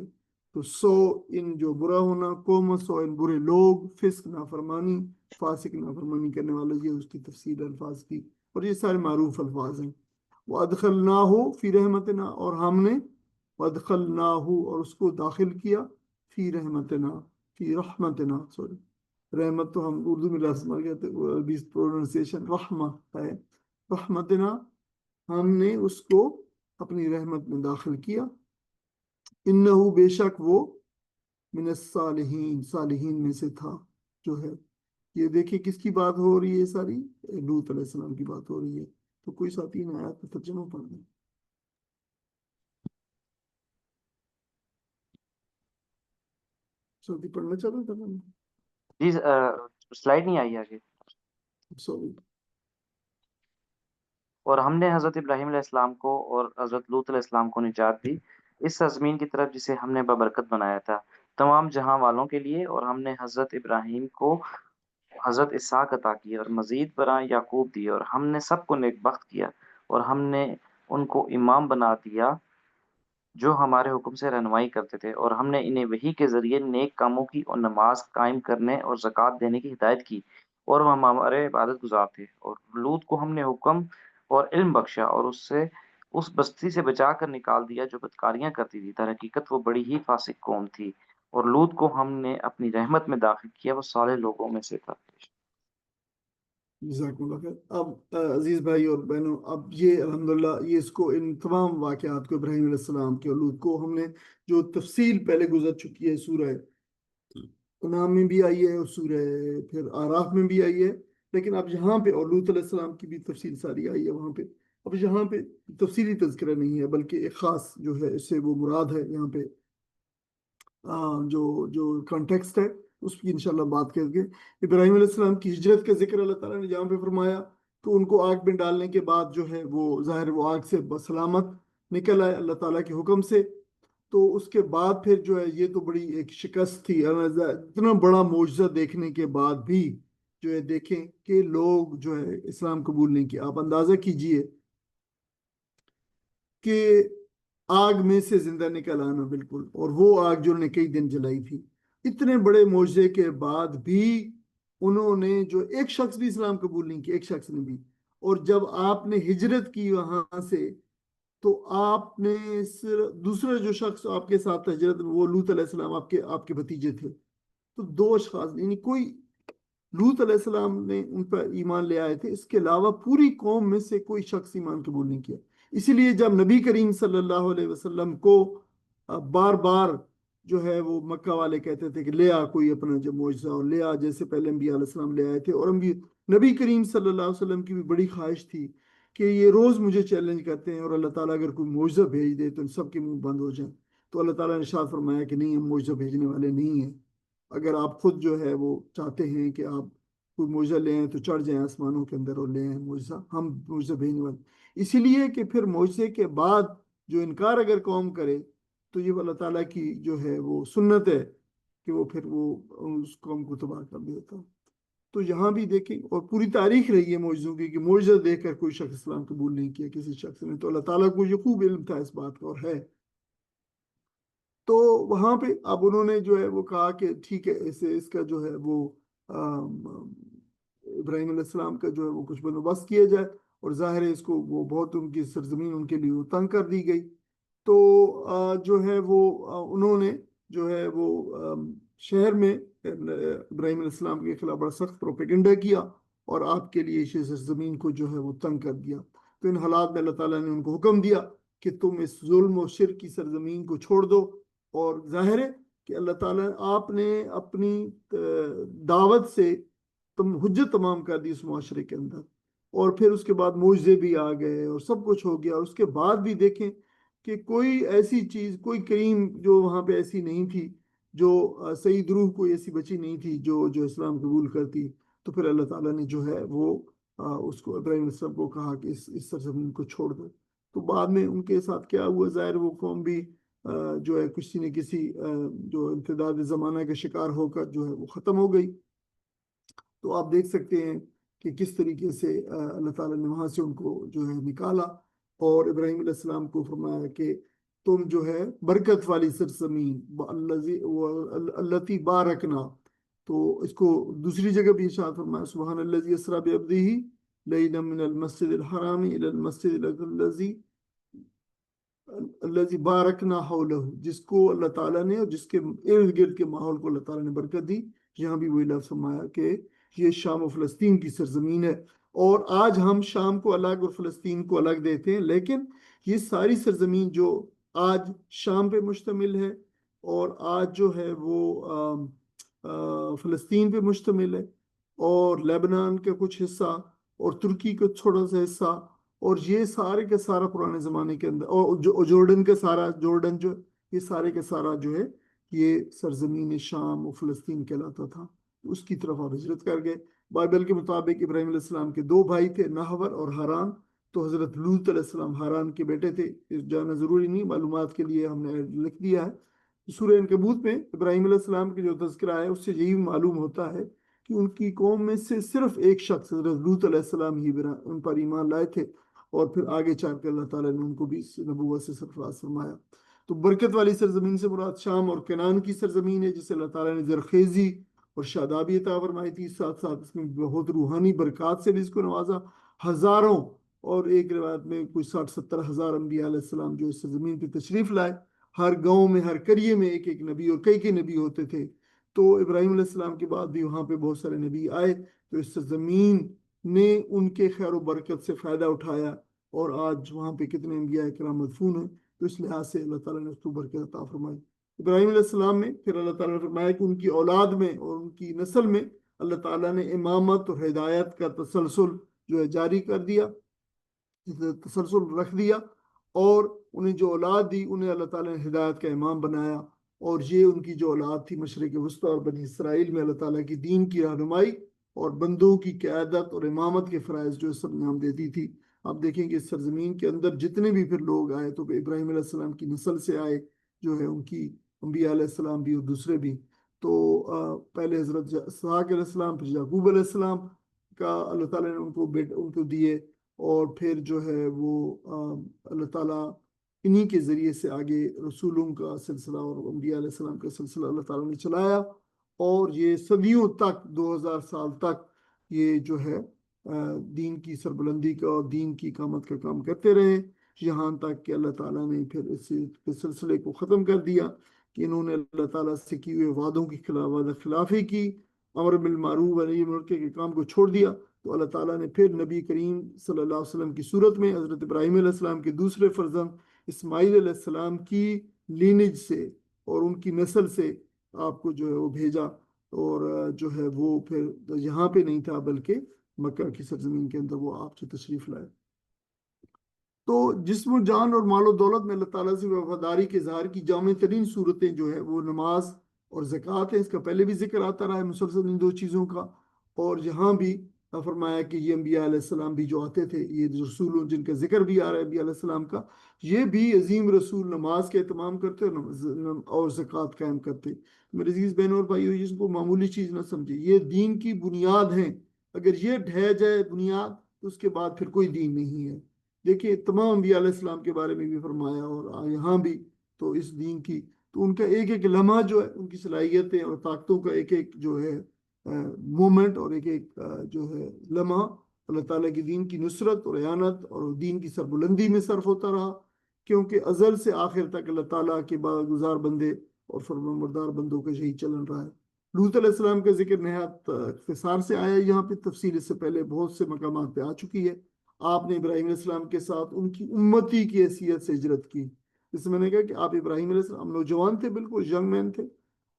تو سو ان جو برا ہونا، قوم سو ان برے لوگ، فسق نافرمانی، فاسق نافرمانی کرنے والے، یہ اس کی تفسیر الفاظ کی، اور یہ سارے معروف الفاظ ہیں. وَأَدْخَلْنَاهُ فِي رَحْمَتِنَا، اور ہم نے وَأَدْخَلْنَاهُ، اور اس کو داخل کیا، فی رحمتنا، فی رحمتنا، سوری، رحمت تو ہم اردو میں لفظ مار گئے تھے، عربی پروننسیشن رحمہ ہے، رحمتنا، ہم نے اس کو اپنی رحمت میں داخل کیا. انہو، بے شک وہ، من الصالحین، صالحین میں سے تھا جو ہے. یہ دیکھیں کس کی بات ہو رہی ہے؟ ساری لوط علیہ السلام کی بات ہو رہی ہے. تو کوئی ساتھی نے آیات کا ترجمہ پڑھ دیں. ساتھی پڑھنا چاہتا تھا. جی سلائڈ نہیں آئی آگے. سوری. اور ہم نے حضرت ابراہیم علیہ السلام کو اور حضرت لوط علیہ السلام کو نجات دی اس سرزمین کی طرف جسے ہم نے ببرکت بنایا تھا تمام جہاں والوں کے لیے. اور ہم نے حضرت ابراہیم کو حضرت اسحاق عطا کی اور مزید برآں یعقوب دی. اور ہم نے سب کو نیک بخت کیا اور ہم نے ان کو امام بنا دیا جو ہمارے حکم سے رہنمائی کرتے تھے. اور ہم نے انہیں وحی کے ذریعے نیک کاموں کی اور نماز قائم کرنے اور زکوٰۃ دینے کی ہدایت کی اور وہ ہمارے عبادت گزار تھے. اور لوط کو ہم نے حکم اور علم بخشا اور اس بستی سے بچا کر نکال دیا جو بدکاریاں کرتی تھی. در حقیقت وہ بڑی ہی فاسق قوم تھی. اور لوط کو ہم نے اپنی رحمت میں داخل کیا، وہ صالح لوگوں میں سے تھا. جزاک اللہ خیر. اب عزیز بھائی اور بہنوں، اب یہ الحمدللہ یہ اس کو، ان تمام واقعات کو، ابراہیم علیہ السلام کے اور لوط کو، ہم نے جو تفصیل پہلے گزر چکی ہے، سورہ انعام میں بھی آئی ہے اور سورہ پھر آراف میں بھی آئی ہے، لیکن اب یہاں پہ، اور لوط علیہ السلام کی بھی تفصیل ساری آئی ہے وہاں پہ. اب یہاں پہ تفصیلی تذکرہ نہیں ہے، بلکہ ایک خاص جو ہے اس سے وہ مراد ہے یہاں پہ جو کانٹیکسٹ ہے اس کی انشاءاللہ بات کر کے. ابراہیم علیہ السلام کی ہجرت کا ذکر اللہ تعالیٰ نے جہاں پہ فرمایا، تو ان کو آگ میں ڈالنے کے بعد جو ہے وہ ظاہر وہ آگ سے بسلامت نکل آئے اللہ تعالیٰ کے حکم سے. تو اس کے بعد پھر جو ہے یہ تو بڑی ایک شکست تھی، اتنا بڑا معجزہ دیکھنے کے بعد بھی جو ہے دیکھیں کہ لوگ جو ہے اسلام قبول نہیں کیا. آپ اندازہ کیجئے کہ آگ میں سے زندہ نکل آنا، بالکل، اور وہ آگ جو انہوں نے کئی دن جلائی تھی. اتنے بڑے معجزے کے بعد بھی انہوں نے جو ایک شخص بھی اسلام قبول نہیں کیا، ایک شخص نے بھی. اور جب آپ نے ہجرت کی وہاں سے، تو آپ نے صرف دوسرا جو شخص آپ کے ساتھ ہجرت، وہ لوط علیہ السلام آپ کے بھتیجے تھے. تو دو اشخاص، یعنی کوئی، لوط علیہ السلام نے ان پر ایمان لے آئے تھے، اس کے علاوہ پوری قوم میں سے کوئی شخص ایمان قبول نہیں کیا. اسی لیے جب نبی کریم صلی اللہ علیہ وسلم کو بار بار جو ہے وہ مکہ والے کہتے تھے کہ لے آ کوئی اپنا جو معجزہ، اور لے آ، جیسے پہلے انبیاء علیہ السلام لے آئے تھے. اور نبی کریم صلی اللہ علیہ وسلم کی بھی بڑی خواہش تھی کہ یہ روز مجھے چیلنج کرتے ہیں، اور اللہ تعالیٰ اگر کوئی معجزہ بھیج دے تو ان سب کے منہ بند ہو جائیں. تو اللہ تعالیٰ نے ارشاد فرمایا کہ نہیں، ہم معجزہ بھیجنے والے نہیں ہیں، اگر آپ خود جو ہے وہ چاہتے ہیں کہ آپ کوئی معجزہ لے آئیں تو چڑھ جائیں آسمانوں کے اندر اور لے آئیں معجزہ، ہم معجزہ بھیجنے والے، اسی لیے کہ پھر معجزے کے بعد جو انکار اگر قوم کرے تو یہ اللہ تعالیٰ کی جو ہے وہ سنت ہے کہ وہ پھر وہ اس قوم کو تباہ کر دیتا۔ تو یہاں بھی دیکھیں، اور پوری تاریخ رہی ہے معجزوں کی کہ معجزہ دیکھ کر کوئی شخص اسلام قبول نہیں کیا کسی شخص نے، تو اللہ تعالیٰ کو یہ خوب علم تھا اس بات کا اور ہے۔ تو وہاں پہ اب انہوں نے جو ہے وہ کہا کہ ٹھیک ہے، اس کا جو ہے وہ ابراہیم علیہ السلام کا جو ہے وہ کچھ بندوبست کیا جائے، اور ظاہر ہے اس کو وہ بہت ان کی سرزمین ان کے لیے وہ تنگ کر دی گئی، تو جو ہے وہ انہوں نے جو ہے وہ شہر میں ابراہیم علیہ السلام کے خلاف بڑا سخت پروپیگنڈا کیا اور آپ کے لیے سرزمین کو جو ہے وہ تنگ کر دیا۔ تو ان حالات میں اللہ تعالیٰ نے ان کو حکم دیا کہ تم اس ظلم و شرک کی سرزمین کو چھوڑ دو، اور ظاہر ہے کہ اللہ تعالیٰ آپ نے اپنی دعوت سے تم حجت تمام کر دی اس معاشرے کے اندر، اور پھر اس کے بعد معجزے بھی آ گئے اور سب کچھ ہو گیا، اور اس کے بعد بھی دیکھیں کہ کوئی ایسی چیز، کوئی کریم جو وہاں پہ ایسی نہیں تھی، جو سعید روح کوئی ایسی بچی نہیں تھی جو اسلام قبول کرتی، تو پھر اللہ تعالیٰ نے جو ہے وہ اس کو ابراہیم علیہ السلام کو کہا کہ اس سرزمین کو چھوڑ دو۔ تو بعد میں ان کے ساتھ کیا ہوا، ظاہر وہ قوم بھی جو ہے کسی نہ کسی جو امتداد زمانہ کا شکار ہو کر جو ہے وہ ختم ہو گئی۔ تو آپ دیکھ سکتے ہیں کہ کس طریقے سے اللہ تعالیٰ نے وہاں سے ان کو جو ہے نکالا، اور ابراہیم علیہ السلام کو فرمایا کہ تم جو ہے برکت والی سرزمین التی بارکنا، تو اس کو دوسری جگہ بھی ارشاد فرمایا سبحان الذی اسری بعبدہ لیلا من المسجد الحرام الی المسجد الذی الذی بارکنا حولہ، جس کو اللہ تعالیٰ نے اور جس کے ارد گرد کے ماحول کو اللہ تعالیٰ نے برکت دی۔ یہاں بھی وہی لفظ فرمایا کہ یہ شام و فلسطین کی سرزمین ہے، اور آج ہم شام کو الگ اور فلسطین کو الگ دیتے ہیں، لیکن یہ ساری سرزمین جو آج شام پہ مشتمل ہے اور آج جو ہے وہ فلسطین پہ مشتمل ہے، اور لیبنان کا کچھ حصہ اور ترکی کا تھوڑا سا حصہ، اور یہ سارے کا سارا پرانے زمانے کے اندر، اور جورڈن کا سارا، جورڈن جو یہ سارے کا سارا جو ہے یہ سرزمین شام و فلسطین کہلاتا تھا، اس کی طرف آپ ہجرت کر گئے۔ بائبل کے مطابق ابراہیم علیہ السلام کے 2 بھائی تھے، ناہور اور ہاران، تو حضرت لوط علیہ السلام ہاران کے بیٹے تھے، اس جانا ضروری نہیں، معلومات کے لیے ہم نے لکھ دیا ہے۔ سورہ عنکبوت میں ابراہیم علیہ السلام کے جو تذکرہ ہے اس سے یہی معلوم ہوتا ہے کہ ان کی قوم میں سے صرف ایک شخص حضرت لوط علیہ السلام ہی ان پر ایمان لائے تھے، اور پھر آگے چل کر اللہ تعالیٰ نے ان کو بھی نبوت سے سرفراز فرمایا۔ تو برکت والی سرزمین سے مراد شام اور کنعان کی سرزمین ہے، جسے اللہ تعالیٰ نے زرخیزی اور شادابی عطا فرمائی تھی، ساتھ ساتھ اس میں بہت روحانی برکات سے بھی اس کو نوازا۔ ہزاروں، اور ایک روایت میں کوئی 60-70 ہزار انبیاء علیہ السلام جو اس سرزمین پہ تشریف لائے، ہر گاؤں میں، ہر قریے میں ایک ایک نبی اور کئی نبی ہوتے تھے۔ تو ابراہیم علیہ السلام کے بعد بھی وہاں پہ بہت سارے نبی آئے، تو اس سرزمین نے ان کے خیر و برکت سے فائدہ اٹھایا، اور آج وہاں پہ کتنے انبیاء کرام مدفون ہیں، تو اس لحاظ سے اللہ تعالیٰ نے اس کو برکت عطا فرمائی۔ ابراہیم علیہ السلام میں پھر اللہ تعالیٰ نے فرمایا کہ ان کی اولاد میں اور ان کی نسل میں اللہ تعالیٰ نے امامت اور ہدایت کا تسلسل جو ہے جاری کر دیا، تسلسل رکھ دیا، اور انہیں جو اولاد دی انہیں اللہ تعالیٰ نے ہدایت کا امام بنایا، اور یہ ان کی جو اولاد تھی مشرق وسطیٰ اور بنی اسرائیل میں اللہ تعالیٰ کی دین کی رہنمائی اور بندوں کی قیادت اور امامت کے فرائض جو سب انجام دیتی تھی۔ آپ دیکھیں کہ اس سرزمین کے اندر جتنے بھی پھر لوگ آئے تو ابراہیم علیہ السلام کی نسل سے آئے، جو ہے ان کی انبیاء علیہ السلام بھی اور دوسرے بھی۔ تو پہلے حضرت اسحاق علیہ السلام، پھر یعقوب علیہ السلام کا اللہ تعالیٰ نے ان کو دیے، اور پھر جو ہے وہ اللہ تعالیٰ انہی کے ذریعے سے آگے رسولوں کا سلسلہ اور انبیاء علیہ السلام کا سلسلہ اللہ تعالیٰ نے چلایا، اور یہ صدیوں تک، 2000 سال تک یہ جو ہے دین کی سربلندی کا اور دین کی اقامت کا کام کرتے رہے، یہاں تک کہ اللہ تعالیٰ نے پھر اس سلسلے کو ختم کر دیا کہ انہوں نے اللہ تعالیٰ سے کی ہوئے وعدوں کی خلافی کی، امر بالمعروف و نہی عن المنکر کے کام کو چھوڑ دیا۔ تو اللہ تعالیٰ نے پھر نبی کریم صلی اللہ علیہ وسلم کی صورت میں حضرت ابراہیم علیہ السلام کے دوسرے فرزند اسماعیل علیہ السلام کی لینج سے اور ان کی نسل سے آپ کو جو ہے وہ بھیجا، اور جو ہے وہ پھر یہاں پہ نہیں تھا بلکہ مکہ کی سرزمین کے اندر وہ آپ سے تشریف لائے۔ تو جسم و جان اور مال و دولت میں اللہ تعالیٰ سے وفاداری کے اظہار کی جامع ترین صورتیں جو ہے وہ نماز اور زکوٰۃ ہے. اس کا پہلے بھی ذکر آتا رہا ہے مسلسل ان دو چیزوں کا. اور یہاں بھی فرمایا کہ یہ انبیاء علیہ السلام بھی جو آتے تھے، یہ رسول جن کا ذکر بھی آ رہا ہے انبیاء علیہ السلام کا، یہ بھی عظیم رسول نماز کا اہتمام کرتے اور زکوٰۃ قائم کرتے. میرے عزیز بہنوں اور بھائیوں، اس کو معمولی چیز نہ سمجھے، یہ دین کی بنیاد ہیں. اگر یہ ڈھہ جائے بنیاد تو اس کے بعد پھر کوئی دین نہیں ہے. دیکھیں تمام انبیاء علیہ السلام کے بارے میں بھی فرمایا اور یہاں بھی تو اس دین کی تو ان کا ایک ایک لمحہ جو ہے، ان کی صلاحیتیں اور طاقتوں کا ایک ایک جو ہے مومنٹ اور ایک ایک جو ہے لمحہ اللہ تعالیٰ کی دین کی نصرت اور اعانت اور دین کی سربلندی میں صرف ہوتا رہا، کیونکہ ازل سے آخر تک اللہ تعالیٰ کے گزار بندے اور فرمانبردار بندوں کا یہی چلن رہا ہے. لوط علیہ السلام کا ذکر نہایت اختصار سے آیا یہاں پہ، تفصیل اس سے پہلے بہت سے مقامات پہ آ چکی ہے. آپ نے ابراہیم علیہ السلام کے ساتھ ان کی امتی کی حیثیت سے ہجرت کی. جس میں نے کہا کہ آپ ابراہیم علیہ السلام نوجوان تھے، بالکل ینگ مین تھے،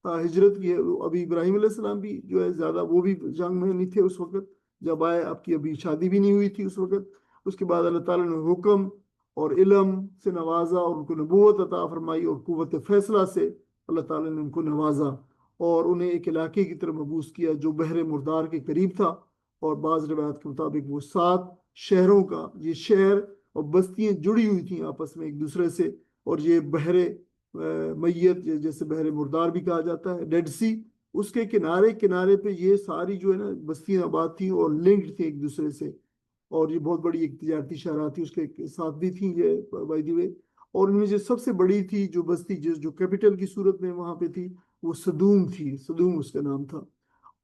ہجرت کی ہے. ابھی ابراہیم علیہ السلام بھی جو ہے زیادہ وہ بھی ینگ مین نہیں تھے اس وقت جب آئے. آپ کی ابھی شادی بھی نہیں ہوئی تھی اس وقت. اس کے بعد اللہ تعالیٰ نے حکم اور علم سے نوازا اور ان کو نبوت عطا فرمائی اور قوت فیصلہ سے اللہ تعالیٰ نے ان کو نوازا اور انہیں ایک علاقے کی طرف مبعوث کیا جو بحر مردار کے قریب تھا. اور بعض روایات کے مطابق وہ 7 شہروں کا یہ شہر اور بستیاں جڑی ہوئی تھیں آپس میں ایک دوسرے سے. اور یہ بحر میت جیسے بحر مردار بھی کہا جاتا ہے، ڈیڈ سی، اس کے کنارے کنارے پہ یہ ساری جو ہے نا بستیاں آباد تھیں اور لنکڈ تھیں ایک دوسرے سے. اور یہ بہت بڑی ایک تجارتی شاہراہ تھی، اس کے ساتھ بھی تھیں یہ بائی دی وے. اور ان میں جو سب سے بڑی تھی جو بستی جو کیپٹل کی صورت میں وہاں پہ تھی وہ صدوم تھی. صدوم اس کا نام تھا.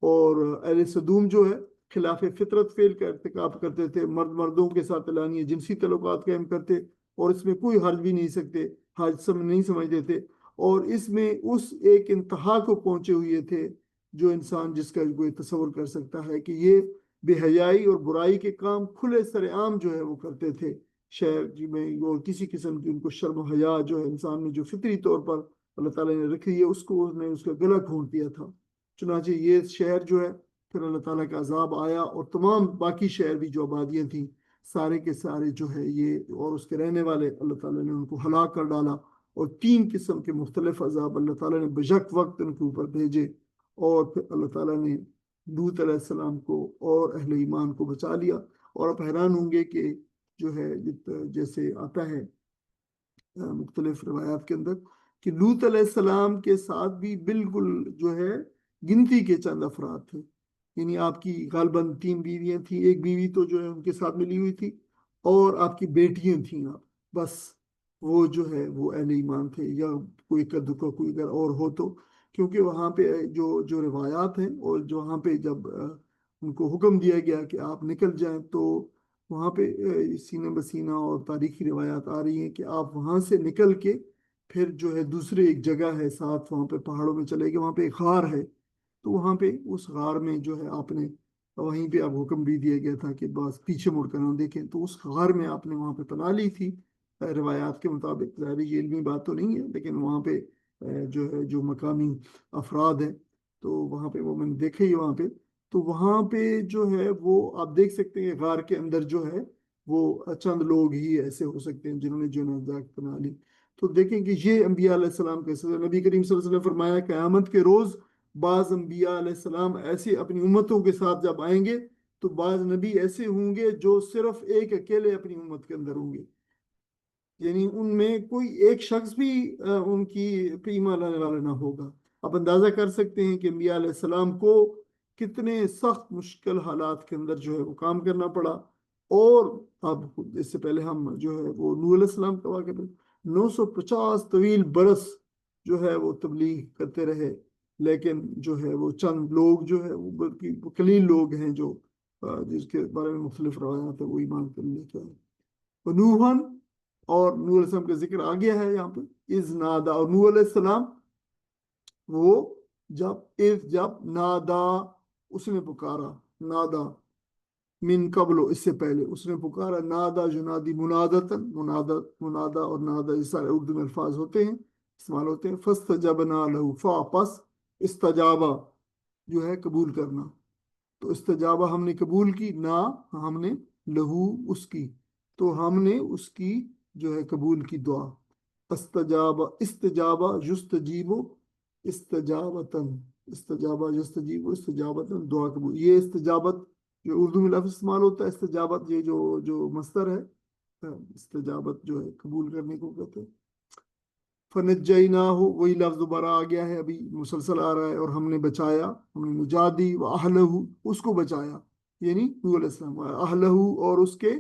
اور اہل صدوم جو ہے خلاف فطرت فعل کا ارتکاب کرتے تھے، مردوں کے ساتھ اعلانیہ جنسی تعلقات قائم کرتے اور اس میں کوئی حرج بھی نہیں سکتے، حرج نہیں سمجھتے تھے. اور اس میں اس ایک انتہا کو پہنچے ہوئے تھے جو انسان جس کا کوئی تصور کر سکتا ہے کہ یہ بے حیائی اور برائی کے کام کھلے سر عام جو ہے وہ کرتے تھے شہر جی میں. اور کسی قسم کی ان کو شرم و حیا جو ہے انسان میں جو فطری طور پر اللہ تعالیٰ نے رکھی ہے اس کو اس نے اس کا گلا گھونٹ دیا تھا. چنانچہ یہ شہر جو ہے پھر اللہ تعالیٰ کا عذاب آیا اور تمام باقی شہر بھی جو آبادیاں تھیں سارے کے سارے جو ہے یہ اور اس کے رہنے والے اللہ تعالیٰ نے ان کو ہلاک کر ڈالا. اور 3 قسم کے مختلف عذاب اللہ تعالیٰ نے بجک وقت ان کے اوپر بھیجے. اور پھر اللہ تعالیٰ نے لوط علیہ السلام کو اور اہل ایمان کو بچا لیا. اور آپ حیران ہوں گے کہ جو ہے جیسے آتا ہے مختلف روایات کے اندر کہ لوط علیہ السلام کے ساتھ بھی بالکل جو ہے گنتی کے چند افراد تھے. یعنی آپ کی غالباً 3 بیویاں تھیں، ایک بیوی تو جو ہے ان کے ساتھ ملی ہوئی تھی اور آپ کی بیٹیاں تھیں. آپ بس وہ جو ہے وہ اہل ایمان تھے، یا کوئی کا کوئی اگر اور ہو تو. کیونکہ وہاں پہ جو روایات ہیں اور جو وہاں پہ جب ان کو حکم دیا گیا کہ آپ نکل جائیں تو وہاں پہ سینہ بسینہ اور تاریخی روایات آ رہی ہیں کہ آپ وہاں سے نکل کے پھر جو ہے دوسرے ایک جگہ ہے ساتھ وہاں پہ پہاڑوں میں چلے گئے، وہاں پہ ایک غار ہے. تو وہاں پہ اس غار میں جو ہے آپ نے وہیں پہ آپ حکم بھی دیا گیا تھا کہ بس پیچھے مڑ کر نہ دیکھیں. تو اس غار میں آپ نے وہاں پہ پناہ لی تھی روایات کے مطابق. ظاہر یہ علمی بات تو نہیں ہے لیکن وہاں پہ جو ہے جو مقامی افراد ہیں تو وہاں پہ وہ میں نے دیکھے ہی وہاں پہ. تو وہاں پہ جو ہے وہ آپ دیکھ سکتے ہیں غار کے اندر جو ہے وہ چند لوگ ہی ایسے ہو سکتے ہیں جنہوں نے جو ہے پناہ لی. تو دیکھیں کہ یہ انبیاء علیہ السلام کے ساتھ نبی کریم صلی اللہ علیہ وسلم نے فرمایا قیامت کے روز بعض انبیاء علیہ السلام ایسے اپنی امتوں کے ساتھ جب آئیں گے تو بعض نبی ایسے ہوں گے جو صرف ایک اکیلے اپنی امت کے اندر ہوں گے. یعنی ان میں کوئی ایک شخص بھی ان کی ایمان لانے والا نہ ہوگا. آپ اندازہ کر سکتے ہیں کہ انبیاء علیہ السلام کو کتنے سخت مشکل حالات کے اندر جو ہے وہ کام کرنا پڑا. اور اب اس سے پہلے ہم جو ہے وہ نوح علیہ السلام کا واقعہ 950 طویل برس جو ہے وہ تبلیغ کرتے رہے، لیکن جو ہے وہ چند لوگ جو ہے وہ بلکہ قلیل لوگ ہیں جو جس کے بارے میں مختلف روایات ہیں وہ ایمان کر لیتے ہیں. نوحن اور نوح علیہ السلام کا ذکر آ گیا ہے یہاں پہ از نادا. اور نوح علیہ السلام وہ جب نادا اس نے پکارا، نادا من قبل اس سے پہلے اس نے پکارا. نادا ینادی منادتن، منادا اور نادا یہ سارے اردو میں الفاظ ہوتے ہیں استعمال ہوتے ہیں. فاستجبنا له فاپس استجابہ جو ہے قبول کرنا، تو استجابہ ہم نے قبول کی، نہ ہم نے لہو اس کی تو ہم نے اس کی جو ہے قبول کی دعا. استجابہ یستجیبو استجابتن، استجابہ یستجیبو استجابتن، دعا قبول. یہ استجابت جو اردو میں لفظ استعمال ہوتا ہے استجابت، یہ جو مصدر ہے استجابت جو ہے قبول کرنے کو کہتے ہیں. فنجیناہ، وہی لفظ دوبارہ آ گیا ہے، ابھی مسلسل آ رہا ہے، اور ہم نے بچایا، ہم نے نجات دی، واہلہ، اس کو بچایا، یعنی نوح علیہ السلام، اہلہ، اور اس کے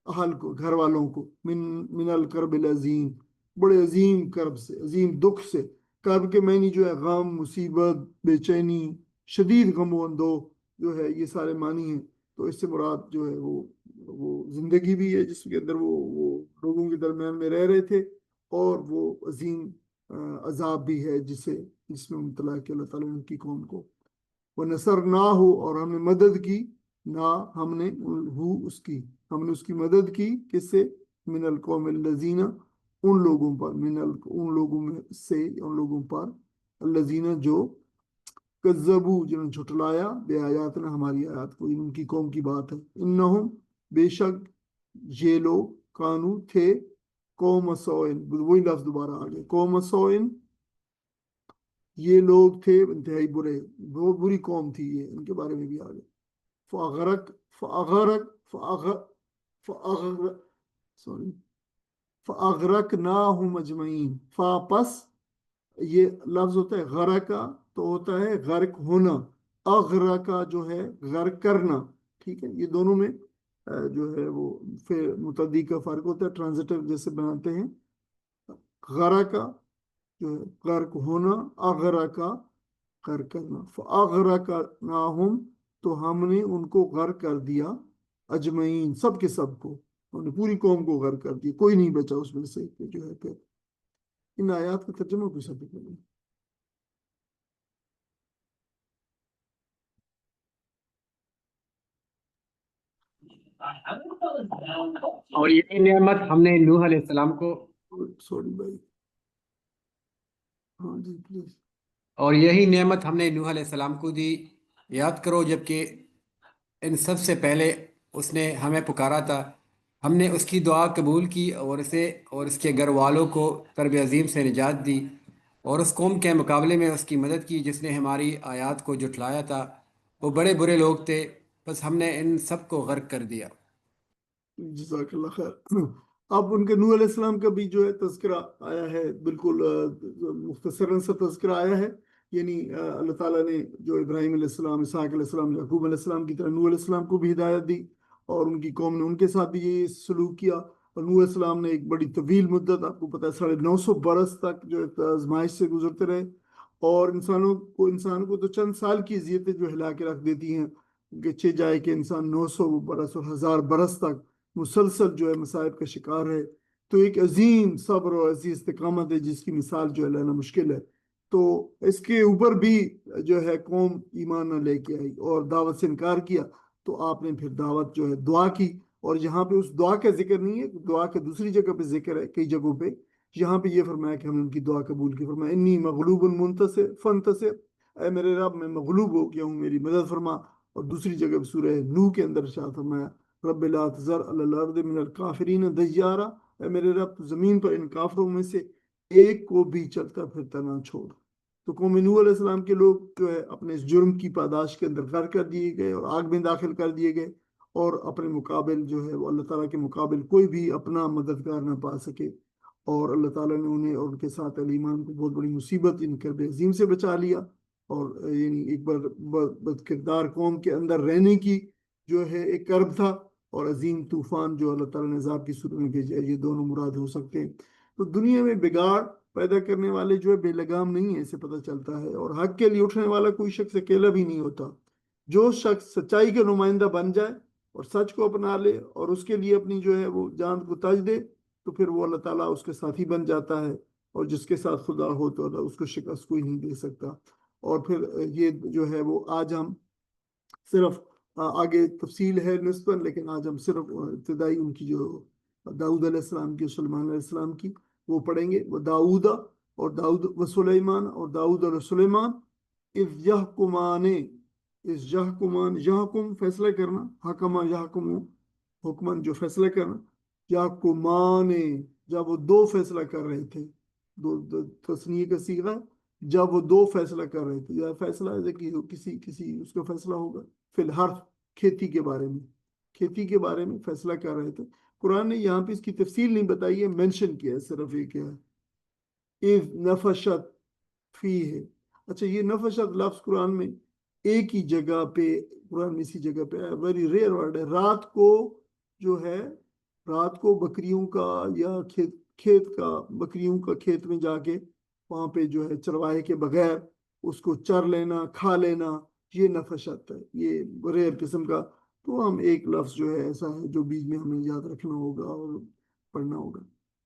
اہل کو، گھر والوں کو، من الکرب العظیم، بڑے عظیم کرب سے، عظیم دکھ سے. کرب کے معنی جو ہے غم، مصیبت، بے چینی، شدید غم و اندوہ جو ہے، یہ سارے معنی ہیں. تو اس سے مراد جو ہے وہ زندگی بھی ہے جس کے اندر وہ لوگوں کے درمیان میں رہ رہے تھے، اور وہ عظیم عذاب بھی ہے جس میں مبتلا کیا اللہ تعالیٰ نے ان کی قوم کو. وہ نصر نہ ہو، اور ہم نے مدد کی، نہ ہم نے اس کی مدد کی، کس سے؟ من القوم الذین، ان لوگوں پر، ان لوگوں میں سے، ان لوگوں پر، الذین جو، کذبو، جنہوں نے جھٹلایا، بے آیاتنا، ہماری آیات کو. ان کی قوم کی بات ہے. انہم، بے شک یہ لوگ، کانو، تھے، قوم سوئن، وہی لفظ دوبارہ آ گئے، قوم سوئن، یہ لوگ تھے انتہائی برے، بہت بری قوم تھی یہ، ان کے بارے میں بھی آ گئے. فاغرقناہم اجمعین. پس یہ لفظ ہوتا ہے غرقہ، تو ہوتا ہے غرق ہونا. اغرقہ جو ہے غرق کرنا. ٹھیک ہے، یہ دونوں میں جو ہے وہ متعدی کا فرق ہوتا ہے، ٹرانزٹر جیسے بناتے ہیں. غرقہ جو ہے غرق ہونا، اغرقہ غرق کرنا. فاغرقناہم، تو ہم نے ان کو غرق کر دیا، اجمعین، سب کے سب کو، ہم نے پوری قوم کو غرق کر دیا، کوئی نہیں بچا اس میں سے جو ہے. پھر ان آیات کا ترجمہ کوئی سب کریں. اور یہی نعمت ہم نے نوح علیہ السلام کو سوری بھائی، ہاں جی پلیز. اور یہی نعمت ہم نے نوح علیہ السلام کو دی. یاد کرو جبکہ ان سب سے پہلے اس نے ہمیں پکارا تھا، ہم نے اس کی دعا قبول کی اور اسے اور اس کے گھر والوں کو کرب عظیم سے نجات دی، اور اس قوم کے مقابلے میں اس کی مدد کی جس نے ہماری آیات کو جھٹلایا تھا. وہ بڑے برے لوگ تھے، بس ہم نے ان سب کو غرق کر دیا. جزاک اللہ خیر. اب ان کے نوح علیہ السلام کا بھی جو ہے تذکرہ آیا ہے، بالکل مختصراً سا تذکرہ آیا ہے. یعنی اللہ تعالیٰ نے جو ابراہیم علیہ السلام، اسحاق علیہ السلام، یعقوب علیہ السلام کی طرح نوح علیہ السلام کو بھی ہدایت دی، اور ان کی قوم نے ان کے ساتھ بھی یہ سلوک کیا. اور نوح علیہ السلام نے ایک بڑی طویل مدت، آپ کو پتہ ہے 950 برس تک جو آزمائش سے گزرتے رہے. اور انسانوں کو تو چند سال کی اذیتیں جو ہلا کے رکھ دیتی ہیں، کہ چھ جائے کہ انسان 900 برس اور 1000 برس تک مسلسل جو ہے مصائب کا شکار ہے. تو ایک عظیم صبر اور عظیم استقامت ہے جس کی مثال جو ہے لینا مشکل ہے. تو اس کے اوپر بھی جو ہے قوم ایمان نہ لے کے آئی اور دعوت سے انکار کیا. تو آپ نے پھر دعوت جو ہے دعا کی، اور یہاں پہ اس دعا کا ذکر نہیں ہے، دعا کے دوسری جگہ پہ ذکر ہے کئی جگہوں پہ. یہاں پہ یہ فرمایا کہ ہم نے ان کی دعا قبول کی. فرمایا انی مغلوب منتصر فانتصر، اے میرے رب میں مغلوب ہو گیا ہوں، میری مدد فرما. اور دوسری جگہ پہ سورہ نوح کے اندر ارشاد فرمایا رب لا تذر علی الارض من الکافرین دیارا، اے میرے رب زمین پر ان کافروں میں سے ایک کو بھی چلتا پھرتا نہ چھوڑ. تو قوم نوح علیہ السلام کے لوگ جو ہے اپنے اس جرم کی پاداش کے اندر غرق کر دیے گئے اور آگ میں داخل کر دیے گئے، اور اپنے مقابل جو ہے وہ اللہ تعالیٰ کے مقابل کوئی بھی اپنا مددگار نہ پا سکے. اور اللہ تعالیٰ نے انہیں اور ان کے ساتھ علی ایمان کو بہت بڑی مصیبت ان کرب عظیم سے بچا لیا. اور یعنی ایک بد کردار قوم کے اندر رہنے کی جو ہے ایک کرب تھا، اور عظیم طوفان جو اللہ تعالیٰ نے عذاب کی صورت میں بھیجا، یہ دونوں مراد ہو سکتے ہیں. تو دنیا میں بگاڑ پیدا کرنے والے جو ہے بے لگام نہیں ہے، اسے پتہ چلتا ہے. اور حق کے لیے اٹھنے والا کوئی شخص اکیلا بھی نہیں ہوتا. جو شخص سچائی کا نمائندہ بن جائے اور سچ کو اپنا لے اور اس کے لیے اپنی جو ہے وہ جان کو تج دے، تو پھر وہ اللہ تعالیٰ اس کے ساتھی بن جاتا ہے. اور جس کے ساتھ خدا ہو تو اللہ اس کو شکست کوئی نہیں دے سکتا. اور پھر یہ جو ہے وہ آج ہم صرف آگے تفصیل ہے نسبت، لیکن آج ہم صرف ابتدائی ان کی جو داؤد علیہ السلام کی، سلیمان علیہ السلام کی، وہ پڑھیں گے. وہ داؤد و سلیمان، اور داؤد اور سلیمان اذ یحکمان، یحکم فیصلہ کرنا، حکمہ یحکم حکمن جو فیصلہ کرنا، یحکمان، جب وہ دو فیصلہ کر رہے تھے، تثنیہ کا صیغہ، جب وہ دو فیصلہ کر رہے تھے، یا فیصلہ ہے کہ کسی اس کا فیصلہ ہوگا فی الحرف، کھیتی کے بارے میں، کھیتی کے بارے میں فیصلہ کر رہے تھے۔ قرآن نے یہاں پہ اس کی تفصیل نہیں بتائی ہے، مینشن کیا ہے صرف یہ کیا ہے، اذ نفشت فی ہے۔ اچھا، یہ نفشت لفظ قرآن میں ایک ہی جگہ پہ، قرآن میں اسی جگہ پہ ویری ریئر ورڈ ہے۔ رات کو جو ہے، رات کو بکریوں کا یا کھیت کا، بکریوں کا کھیت میں جا کے وہاں پہ جو ہے چرواہے کے بغیر اس کو چر لینا، کھا لینا، یہ نفشت ہے، یہ ریئر قسم کا۔ تو ہم ایک لفظ جو ہے ایسا ہے جو بیچ میں ہمیں یاد رکھنا ہوگا اور پڑھنا ہوگا۔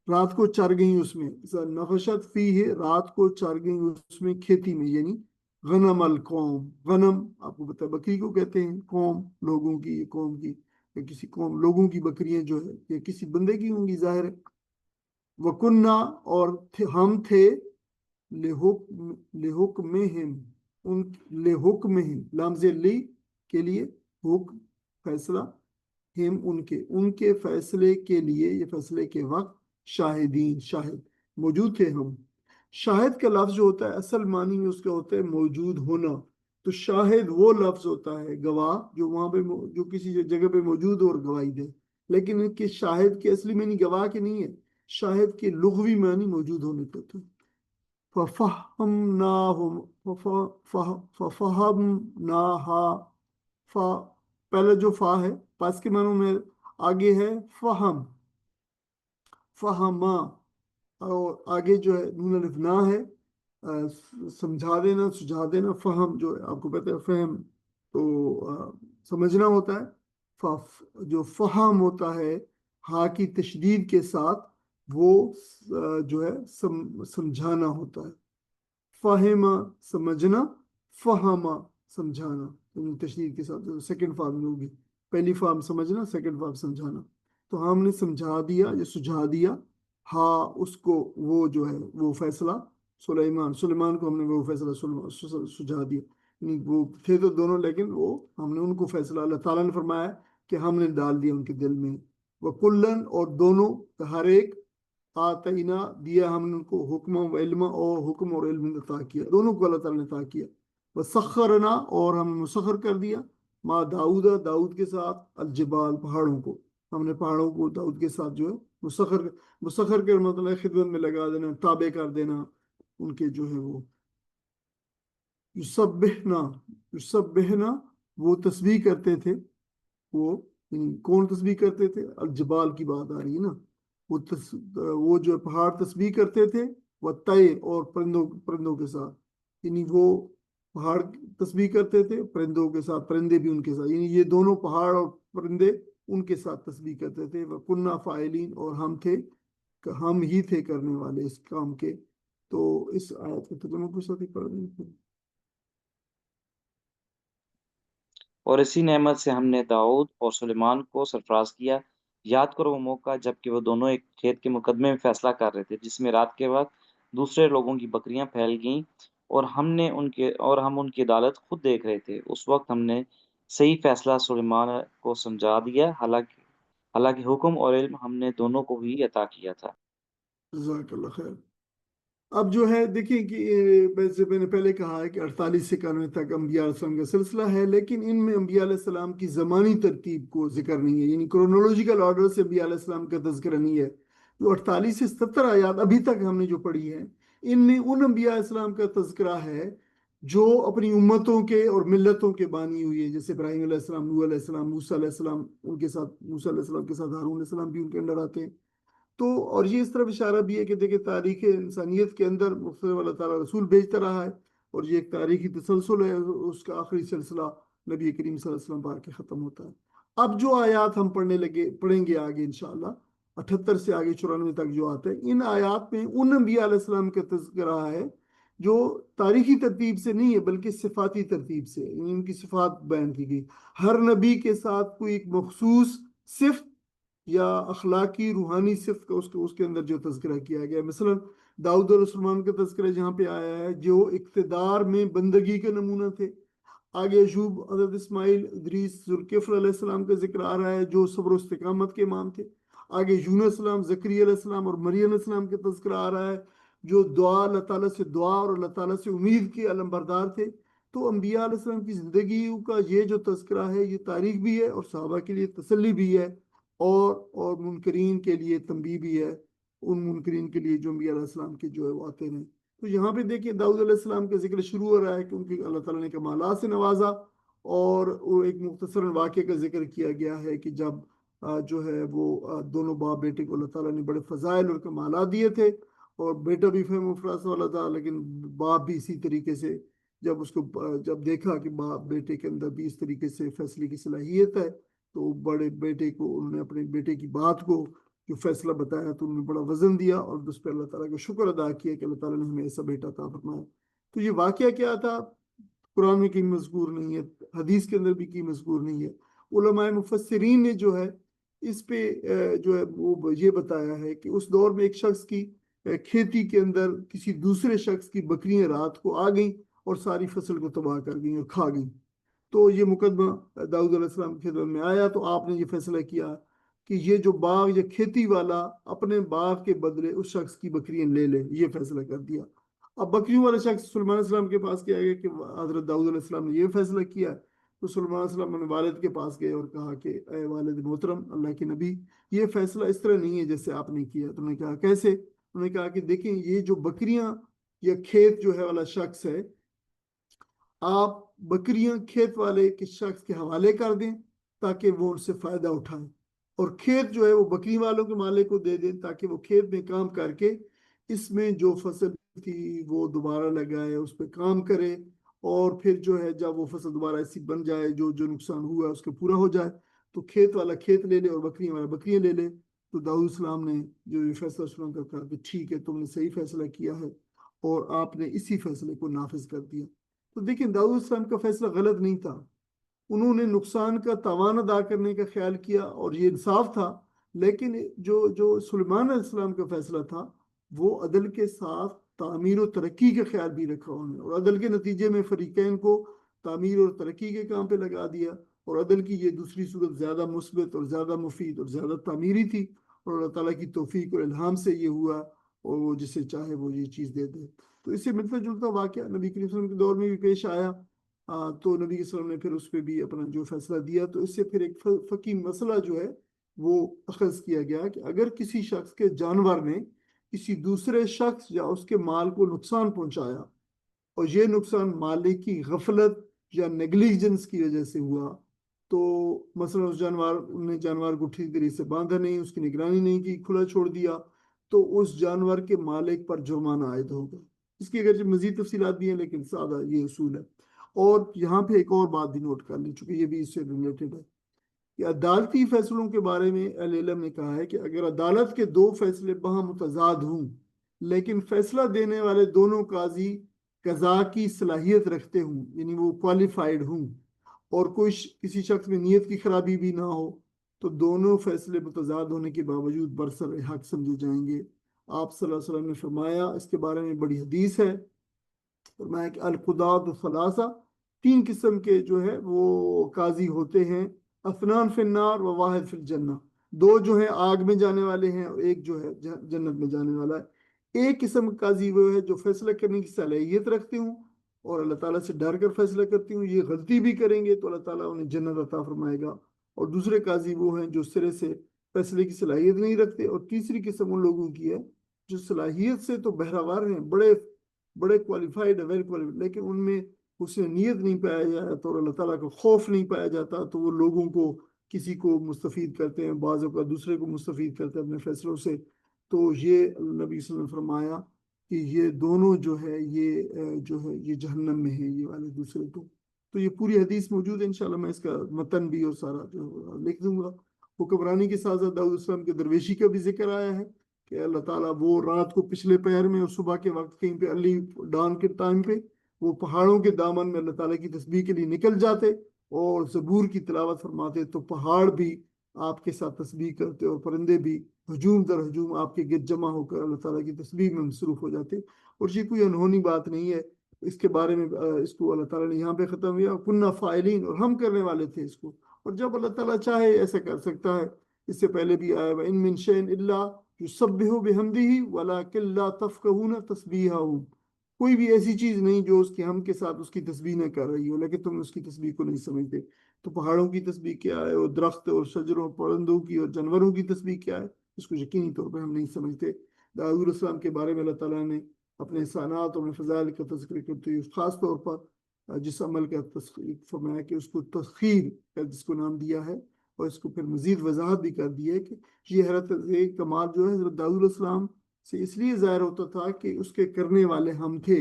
رات کو چر گئیں اس میں، نفشت فی ہے، رات کو چر گئیں اس میں، کھیتی میں، یعنی غنم القوم، غنم آپ کو پتہ ہے بکری کو کہتے ہیں، قوم لوگوں کی، قوم کی یا کسی قوم لوگوں کی بکریاں جو ہے یا کسی بندے کی ہوں گی ظاہر ہے۔ وکنہ، اور ہم تھے، لحکمہم، ان لحکمہم، لامز لی کے لیے، حکم فیصلہ، ہم ان کے فیصلے کے لیے، یہ فیصلے کے وقت، شاہدین، شاہد موجود تھے ہم۔ شاہد کا لفظ جو ہوتا ہے اصل معنی میں اس کا ہوتا ہے موجود ہونا، تو شاہد وہ لفظ ہوتا ہے گواہ جو وہاں پہ جو کسی جگہ پہ موجود ہو اور گواہی دے، لیکن ان کے شاہد کے اصلی معنی گواہ کے نہیں ہے، شاہد کے لغوی معنی موجود ہونے کا تھا۔ ففہمناہم، ففہمناہا، پہلے جو فا ہے پاس کے معنوں میں، آگے ہے فہم، فہما، اور آگے جو ہے نون الف نا ہے، سمجھا دینا، سجھا دینا، فہم جو ہے آپ کو پتہ ہے فہم تو سمجھنا ہوتا ہے، جو فہم ہوتا ہے ہا کی تشدید کے ساتھ، وہ جو ہے سمجھانا ہوتا ہے، فہمہ سمجھنا، فہمہ سمجھانا، تشدید کے ساتھ سیکنڈ فارم میں ہوگی، پہلی فارم سمجھنا، سیکنڈ فارم سمجھانا۔ تو ہم نے سمجھا دیا یا سجھا دیا، ہاں اس کو، وہ جو ہے وہ فیصلہ، سلیمان کو ہم نے وہ فیصلہ سجھا دیا، یعنی وہ تھے تو دونوں، لیکن وہ ہم نے ان کو فیصلہ، اللہ تعالیٰ نے فرمایا کہ ہم نے ڈال دیا ان کے دل میں، وہ کلن، اور دونوں، ہر ایک، آتینا دیا ہم نے ان کو، حکم و علم، اور حکم اور علم عطا کیا، دونوں کو اللہ تعالیٰ نے عطا کیا۔ وسخرنا، اور ہم نے مسخر کر دیا، ما داؤد، داؤد کے ساتھ، الجبال، پہاڑوں کو، ہم نے پہاڑوں کو داؤد کے ساتھ جو ہے مسخر کر مطلب خدمت میں لگا دینا، تابع کر دینا ان کے جو ہے وہ، یسبحنا، وہ تسبیح کرتے تھے، وہ کون تسبیح کرتے تھے؟ الجبال کی بات آ رہی ہے نا، وہ جو پہاڑ تسبیح کرتے تھے، وہ طیر، اور پرندوں کے ساتھ، یعنی وہ پہاڑ تسبیح کرتے تھے پرندوں کے ساتھ، پرندے بھی ان کے ساتھ، یعنی یہ دونوں پہاڑ اور پرندے ان کے ساتھ تسبیح کرتے تھے۔ وَكُنَّا فَاعِلِينَ، اور ہم ہی تھے کرنے والے اس کام کے۔ تو اس آیت کو ترجمہ کو ساتھ ہی پڑھ دیں۔ اور اسی نعمت سے ہم نے داؤد اور سلیمان کو سرفراز کیا۔ یاد کرو وہ موقع جب کہ وہ دونوں ایک کھیت کے مقدمے میں فیصلہ کر رہے تھے، جس میں رات کے وقت دوسرے لوگوں کی بکریاں پھیل گئیں، اور ہم ان کی عدالت خود دیکھ رہے تھے۔ اس وقت ہم نے صحیح فیصلہ سلیمان کو سمجھا دیا، حالانکہ حکم اور علم ہم نے دونوں کو ہی عطا کیا تھا۔ جزاک اللہ خیر۔ اب جو ہے دیکھیں کہ ویسے میں نے پہلے کہا ہے کہ 48 سے 91 تک انبیاء علیہ السلام کا سلسلہ ہے، لیکن ان میں انبیاء علیہ السلام کی زمانی ترتیب کو ذکر نہیں ہے، یعنی کرونولوجیکل آرڈر سے انبیاء علیہ السلام کا تذکرہ نہیں ہے۔ جو 48 سے 70 آیات ابھی تک ہم نے جو پڑھی ہے، ان میں ان انبیاء علیہ السلام کا تذکرہ ہے جو اپنی امتوں کے اور ملتوں کے بانی ہوئی ہے، جیسے ابراہیم علیہ السلام، نوح علیہ السلام، موسیٰ علیہ السلام، ان کے ساتھ موسیٰ علیہ السلام کے ساتھ ہارون علیہ السلام بھی ان کے اندر آتے ہیں۔ تو اور یہ اس طرف اشارہ بھی ہے کہ دیکھیں تاریخ انسانیت کے اندر مختلف اللہ تعالیٰ رسول بھیجتا رہا ہے، اور یہ ایک تاریخی تسلسل ہے، اس کا آخری سلسلہ نبی کریم صلی اللہ علیہ وسلم پار کے ختم ہوتا ہے۔ اب جو آیات ہم پڑھیں گے آگے انشاءاللہ، 78 سے آگے 94 تک جو آتے ہیں، ان آیات میں ان انبیاء علیہ السلام کا تذکرہ ہے جو تاریخی ترتیب سے نہیں ہے بلکہ صفاتی ترتیب سے، ان کی صفات بیان کی گئی۔ ہر نبی کے ساتھ کوئی ایک مخصوص صفت یا اخلاقی روحانی صفت کا اس کے اندر جو تذکرہ کیا گیا ہے۔ مثلا داؤد اور سلیمان کا تذکرہ جہاں پہ آیا ہے، جو اقتدار میں بندگی کا نمونہ تھے۔ آگے ایوب، حضرت اسماعیل، ادریس، ذوالکفل علیہ السلام کا ذکر آ رہا ہے جو صبر و استقامت کے امام تھے۔ آگے یونس علیہ السلام، زکریا علیہ السلام اور مریم علیہ السلام کا تذکرہ آ رہا ہے، جو دعا اللہ تعالیٰ سے دعا اور اللہ تعالیٰ سے امید کے علم بردار تھے۔ تو انبیاء علیہ السلام کی زندگی کا یہ جو تذکرہ ہے یہ تاریخ بھی ہے اور صحابہ کے لیے تسلی بھی ہے، اور منکرین کے لیے تنبیہ بھی ہے، ان منکرین کے لیے جو انبیاء علیہ السلام کے جو ہے وہ آتے ہیں۔ تو یہاں پہ دیکھیں داؤد علیہ السلام کا ذکر شروع ہو رہا ہے کہ ان کی اللہ تعالیٰ نے کمالات سے نوازا، اور وہ ایک مختصر واقعے کا ذکر کیا گیا ہے کہ جب جو ہے وہ دونوں باپ بیٹے کو اللہ تعالیٰ نے بڑے فضائل اور کمالات دیے تھے، اور بیٹا بھی فہم و فراست والا تھا، لیکن باپ بھی اسی طریقے سے جب دیکھا کہ باپ بیٹے کے اندر بھی اس طریقے سے فیصلے کی صلاحیت ہے، تو بڑے بیٹے کو انہوں نے اپنے بیٹے کی بات کو جو فیصلہ بتایا تو انہوں نے بڑا وزن دیا، اور اس پہ اللہ تعالیٰ کا شکر ادا کیا کہ اللہ تعالیٰ نے ہمیں ایسا بیٹا عطا فرمایا۔ تو یہ واقعہ کیا تھا، قرآن میں کہیں مذکور نہیں ہے، حدیث کے اندر بھی کہیں مذکور نہیں ہے۔ علماء مفسرین نے جو ہے اس پہ جو ہے وہ یہ بتایا ہے کہ اس دور میں ایک شخص کی کھیتی کے اندر کسی دوسرے شخص کی بکریاں رات کو آ گئیں اور ساری فصل کو تباہ کر گئیں اور کھا گئیں۔ تو یہ مقدمہ داؤد علیہ السلام کی خدمت میں آیا، تو آپ نے یہ فیصلہ کیا کہ یہ جو باغ یا کھیتی والا اپنے باغ کے بدلے اس شخص کی بکریاں لے لے، یہ فیصلہ کر دیا۔ اب بکریوں والا شخص سلیمان علیہ السلام کے پاس کیا گیا کہ حضرت داؤد علیہ السلام نے یہ فیصلہ کیا، تو سلیمان علیہ السلام نے والد کے پاس گئے اور کہا کہ اے والد محترم، اللہ کے نبی، یہ فیصلہ اس طرح نہیں ہے جیسے آپ نے کیا۔ تو انہوں نے کہا کیسے؟ انہوں نے کہا کہ دیکھیں یہ جو بکریاں یا کھیت جو ہے والا شخص ہے، آپ بکریاں کھیت والے کے شخص کے حوالے کر دیں تاکہ وہ ان سے فائدہ اٹھائیں، اور کھیت جو ہے وہ بکری والوں کے مالک کو دے دیں تاکہ وہ کھیت میں کام کر کے اس میں جو فصل تھی وہ دوبارہ لگائے، اس پہ کام کرے، اور پھر جو ہے جب وہ فصل دوبارہ ایسی بن جائے جو نقصان ہوا ہے اس کے پورا ہو جائے، تو کھیت والا کھیت لے لے اور بکریاں والا بکریاں لے لے۔ تو داؤد السلام نے جو یہ فیصلہ سنا کر کہا کہ ٹھیک ہے، تم نے صحیح فیصلہ کیا ہے، اور آپ نے اسی فیصلے کو نافذ کر دیا۔ تو دیکھیں داؤد السلام کا فیصلہ غلط نہیں تھا، انہوں نے نقصان کا تاوان ادا کرنے کا خیال کیا اور یہ انصاف تھا، لیکن جو سلیمان علیہ السلام کا فیصلہ تھا وہ عدل کے ساتھ تعمیر و ترقی کا خیال بھی رکھا انہوں نے، اور عدل کے نتیجے میں فریقین کو تعمیر اور ترقی کے کام پہ لگا دیا، اور عدل کی یہ دوسری صورت زیادہ مثبت اور زیادہ مفید اور زیادہ تعمیری تھی، اور اللہ تعالیٰ کی توفیق اور الہام سے یہ ہوا، اور وہ جسے چاہے وہ یہ چیز دے دے۔ تو اس سے ملتا جلتا واقعہ نبی کریم صلی اللہ علیہ وسلم کے دور میں بھی پیش آیا، تو نبی صلی اللہ علیہ وسلم نے پھر اس پہ بھی اپنا جو فیصلہ دیا۔ تو اس سے پھر ایک فقہی مسئلہ جو ہے وہ اخذ کیا گیا کہ اگر کسی شخص کے جانور نے کسی دوسرے شخص یا اس کے مال کو نقصان پہنچایا، اور یہ نقصان مالک کی غفلت یا نیگلیجنس کی وجہ سے ہوا، تو مثلا اس جانور کو ٹھیک طریقے سے باندھا نہیں، اس کی نگرانی نہیں کی، کھلا چھوڑ دیا، تو اس جانور کے مالک پر جرمانہ عائد ہوگا۔ اس کی اگرچہ مزید تفصیلات بھی ہیں لیکن سادہ یہ اصول ہے۔ اور یہاں پہ ایک اور بات بھی نوٹ کر لیں، چونکہ یہ بھی اس سے ریلیٹڈ ہے کہ عدالتی فیصلوں کے بارے میں اہل علم نے کہا ہے کہ اگر عدالت کے دو فیصلے باہم متضاد ہوں لیکن فیصلہ دینے والے دونوں قاضی قضاء کی صلاحیت رکھتے ہوں، یعنی وہ کوالیفائڈ ہوں، اور کسی شخص میں نیت کی خرابی بھی نہ ہو، تو دونوں فیصلے متضاد ہونے کے باوجود برسر حق سمجھے جائیں گے۔ آپ صلی اللہ علیہ وسلم نے فرمایا، اس کے بارے میں بڑی حدیث ہے، فرمایا کہ القضاۃ ثلاثہ، تین قسم کے جو ہے وہ قاضی ہوتے ہیں، اثنان فی النار و واحد فی الجنہ، دو جو ہیں آگ میں جانے والے ہیں اور ایک جو ہے جنت میں جانے والا ہے۔ ایک قسم کا قاضی وہ ہے جو فیصلہ کرنے کی صلاحیت رکھتے ہوں اور اللہ تعالیٰ سے ڈر کر فیصلہ کرتے ہوں، یہ غلطی بھی کریں گے تو اللہ تعالیٰ انہیں جنت عطا فرمائے گا۔ اور دوسرے قاضی وہ ہیں جو سرے سے فیصلے کی صلاحیت نہیں رکھتے، اور تیسری قسم ان لوگوں کی ہے جو صلاحیت سے تو بہراور ہیں، بڑے کوالیفائڈ ہے، ویل کوالیفائڈ، لیکن ان میں اس میں نیت نہیں پایا جاتا اور اللہ تعالیٰ کا خوف نہیں پایا جاتا، تو وہ لوگوں کو کسی کو مستفید کرتے ہیں، بعضوں کا دوسرے کو مستفید کرتے ہیں اپنے فیصلوں سے۔ تو یہ نبی صلی اللہ علیہ وسلم نے فرمایا کہ یہ دونوں جو ہے یہ جہنم میں ہیں، یہ والے دوسرے کو۔ تو یہ پوری حدیث موجود ہے، انشاءاللہ میں اس کا متن بھی اور سارا جو لکھ دوں گا۔ حکمرانی کے ساتھ ساتھ داؤد السلام کے درویشی کا بھی ذکر آیا ہے کہ اللہ تعالیٰ وہ رات کو پچھلے پہر میں اور صبح کے وقت کہیں پہ ارلی ڈان کے ٹائم پہ وہ پہاڑوں کے دامن میں اللہ تعالیٰ کی تسبیح کے لیے نکل جاتے اور زبور کی تلاوت فرماتے، تو پہاڑ بھی آپ کے ساتھ تسبیح کرتے اور پرندے بھی ہجوم در ہجوم آپ کے گرد جمع ہو کر اللہ تعالیٰ کی تسبیح میں مصروف ہو جاتے۔ اور یہ کوئی انہونی بات نہیں ہے، اس کے بارے میں اس کو اللہ تعالیٰ نے یہاں پہ ختم کیا، کننا فاعلین، اور ہم کرنے والے تھے اس کو، اور جب اللہ تعالیٰ چاہے ایسا کر سکتا ہے۔ اس سے پہلے بھی آیا وَإِن مِّن شَيْءٍ إِلَّا يُسَبِّحُ بِحَمْدِهِ وَلَٰكِن لَّا تَفْقَهُونَ تَسْبِيحَهُم، کوئی بھی ایسی چیز نہیں جو اس کے ہم کے ساتھ اس کی تسبیح نہ کر رہی ہو، لیکن تم اس کی تسبیح کو نہیں سمجھتے۔ تو پہاڑوں کی تسبیح کیا ہے، اور درخت اور شجروں پرندوں کی اور جانوروں کی تسبیح کیا ہے، اس کو یقینی طور پر ہم نہیں سمجھتے۔ داؤد علیہ السلام کے بارے میں اللہ تعالیٰ نے اپنے احسانات اور فضائل کا تذکر کرتے ہوئے خاص طور پر جس عمل کا تذکر فرمایا کہ اس کو تسخیر کا جس کو نام دیا ہے، اور اس کو پھر مزید وضاحت بھی کر دی ہے کہ یہ حضرت کمال جو ہے حضرت داؤد علیہ السلام سے اس لیے ظاہر ہوتا تھا کہ اس کے کرنے والے ہم تھے،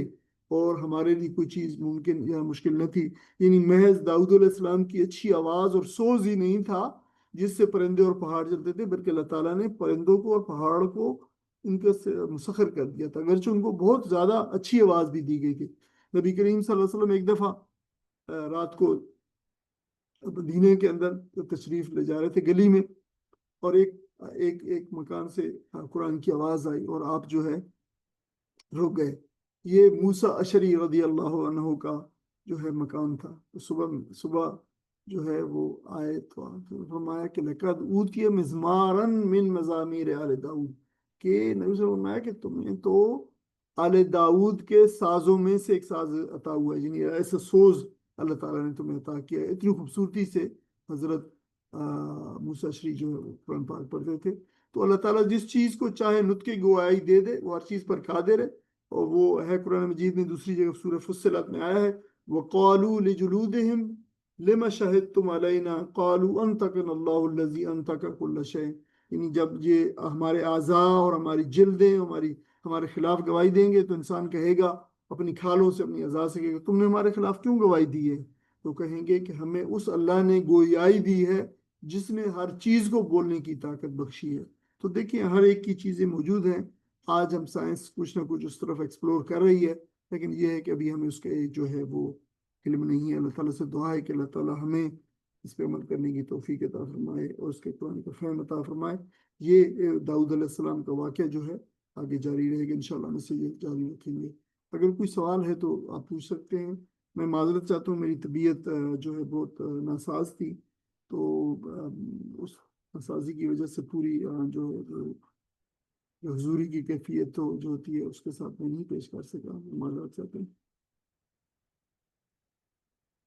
اور ہمارے لیے کوئی چیز ممکن یا مشکل نہ تھی۔ یعنی محض داؤد علیہ السلام کی اچھی آواز اور سوز ہی نہیں تھا جس سے پرندے اور پہاڑ چلتے تھے، بلکہ اللہ تعالیٰ نے پرندوں کو اور پہاڑ کو ان کا مسخر کر دیا تھا، اگرچہ ان کو بہت زیادہ اچھی آواز بھی دی گئی تھی۔ نبی کریم صلی اللہ علیہ وسلم ایک دفعہ رات کو مدینے کے اندر تشریف لے جا رہے تھے گلی میں، اور ایک مکان سے قرآن کی آواز آئی اور آپ جو ہے رک گئے۔ یہ موسیٰ اشعری رضی اللہ عنہ کا جو ہے مکان تھا۔ صبح جو ہے وہ آئے تو فرمایا کہ لقد اوتي مزمارا من مزامیر آل داؤد، کہ نبی صلی اللہ علیہ وسلم فرمایا کہ تمہیں تو آل داؤد کے سازوں میں سے ایک ساز عطا ہوا ہے، یعنی ایسا سوز اللہ تعالیٰ نے تمہیں عطا کیا ہے۔ اتنی خوبصورتی سے حضرت موسیٰ اشعری جو ہے وہ قرآن پاک پڑھتے تھے۔ تو اللہ تعالیٰ جس چیز کو چاہے نطق گویائی دے دے، وہ ہر چیز پر قادر ہے، اور وہ ہے قرآن مجید میں دوسری جگہ سورہ فصلت میں آیا ہے وَقَالُوا لِجُلُودِهِمْ لِمَ شَهِدتُّمْ عَلَيْنَا قَالُوا أَنطَقَنَا اللَّهُ الَّذِي أَنطَقَ كُلَّ شَيْءٍ، یعنی جب یہ ہمارے اعضاء اور ہماری جلدیں ہمارے خلاف گواہی دیں گے تو انسان کہے گا اپنی کھالوں سے، اپنی اعضاء سے کہے گا تم نے ہمارے خلاف کیوں گواہی دی ہے؟ تو کہیں گے کہ ہمیں اس اللہ نے گویائی دی ہے جس نے ہر چیز کو بولنے کی طاقت بخشی ہے۔ تو دیکھیں ہر ایک کی چیزیں موجود ہیں۔ آج ہم سائنس کچھ نہ کچھ اس طرف ایکسپلور کر رہی ہے، لیکن یہ ہے کہ ابھی ہمیں اس کے جو ہے وہ علم نہیں ہے۔ اللہ تعالیٰ سے دعا ہے کہ اللہ تعالیٰ ہمیں اس پہ عمل کرنے کی توفیق عطا فرمائے اور اس کے قرآن کا فہم عطا فرمائے۔ یہ داؤد علیہ السلام کا واقعہ جو ہے آگے جاری رہے گا، انشاءاللہ ہم اسے یہ جاری رکھیں گے۔ اگر کوئی سوال ہے تو آپ پوچھ سکتے ہیں۔ میں معذرت چاہتا ہوں، میری طبیعت جو ہے بہت ناساز تھی، تو اس ناسازی کی وجہ سے پوری جو حضوری کی کیفیت تو جو ہوتی ہے اس کے ساتھ میں نہیں پیش کر سکا، معذرت چاہتے ہیں۔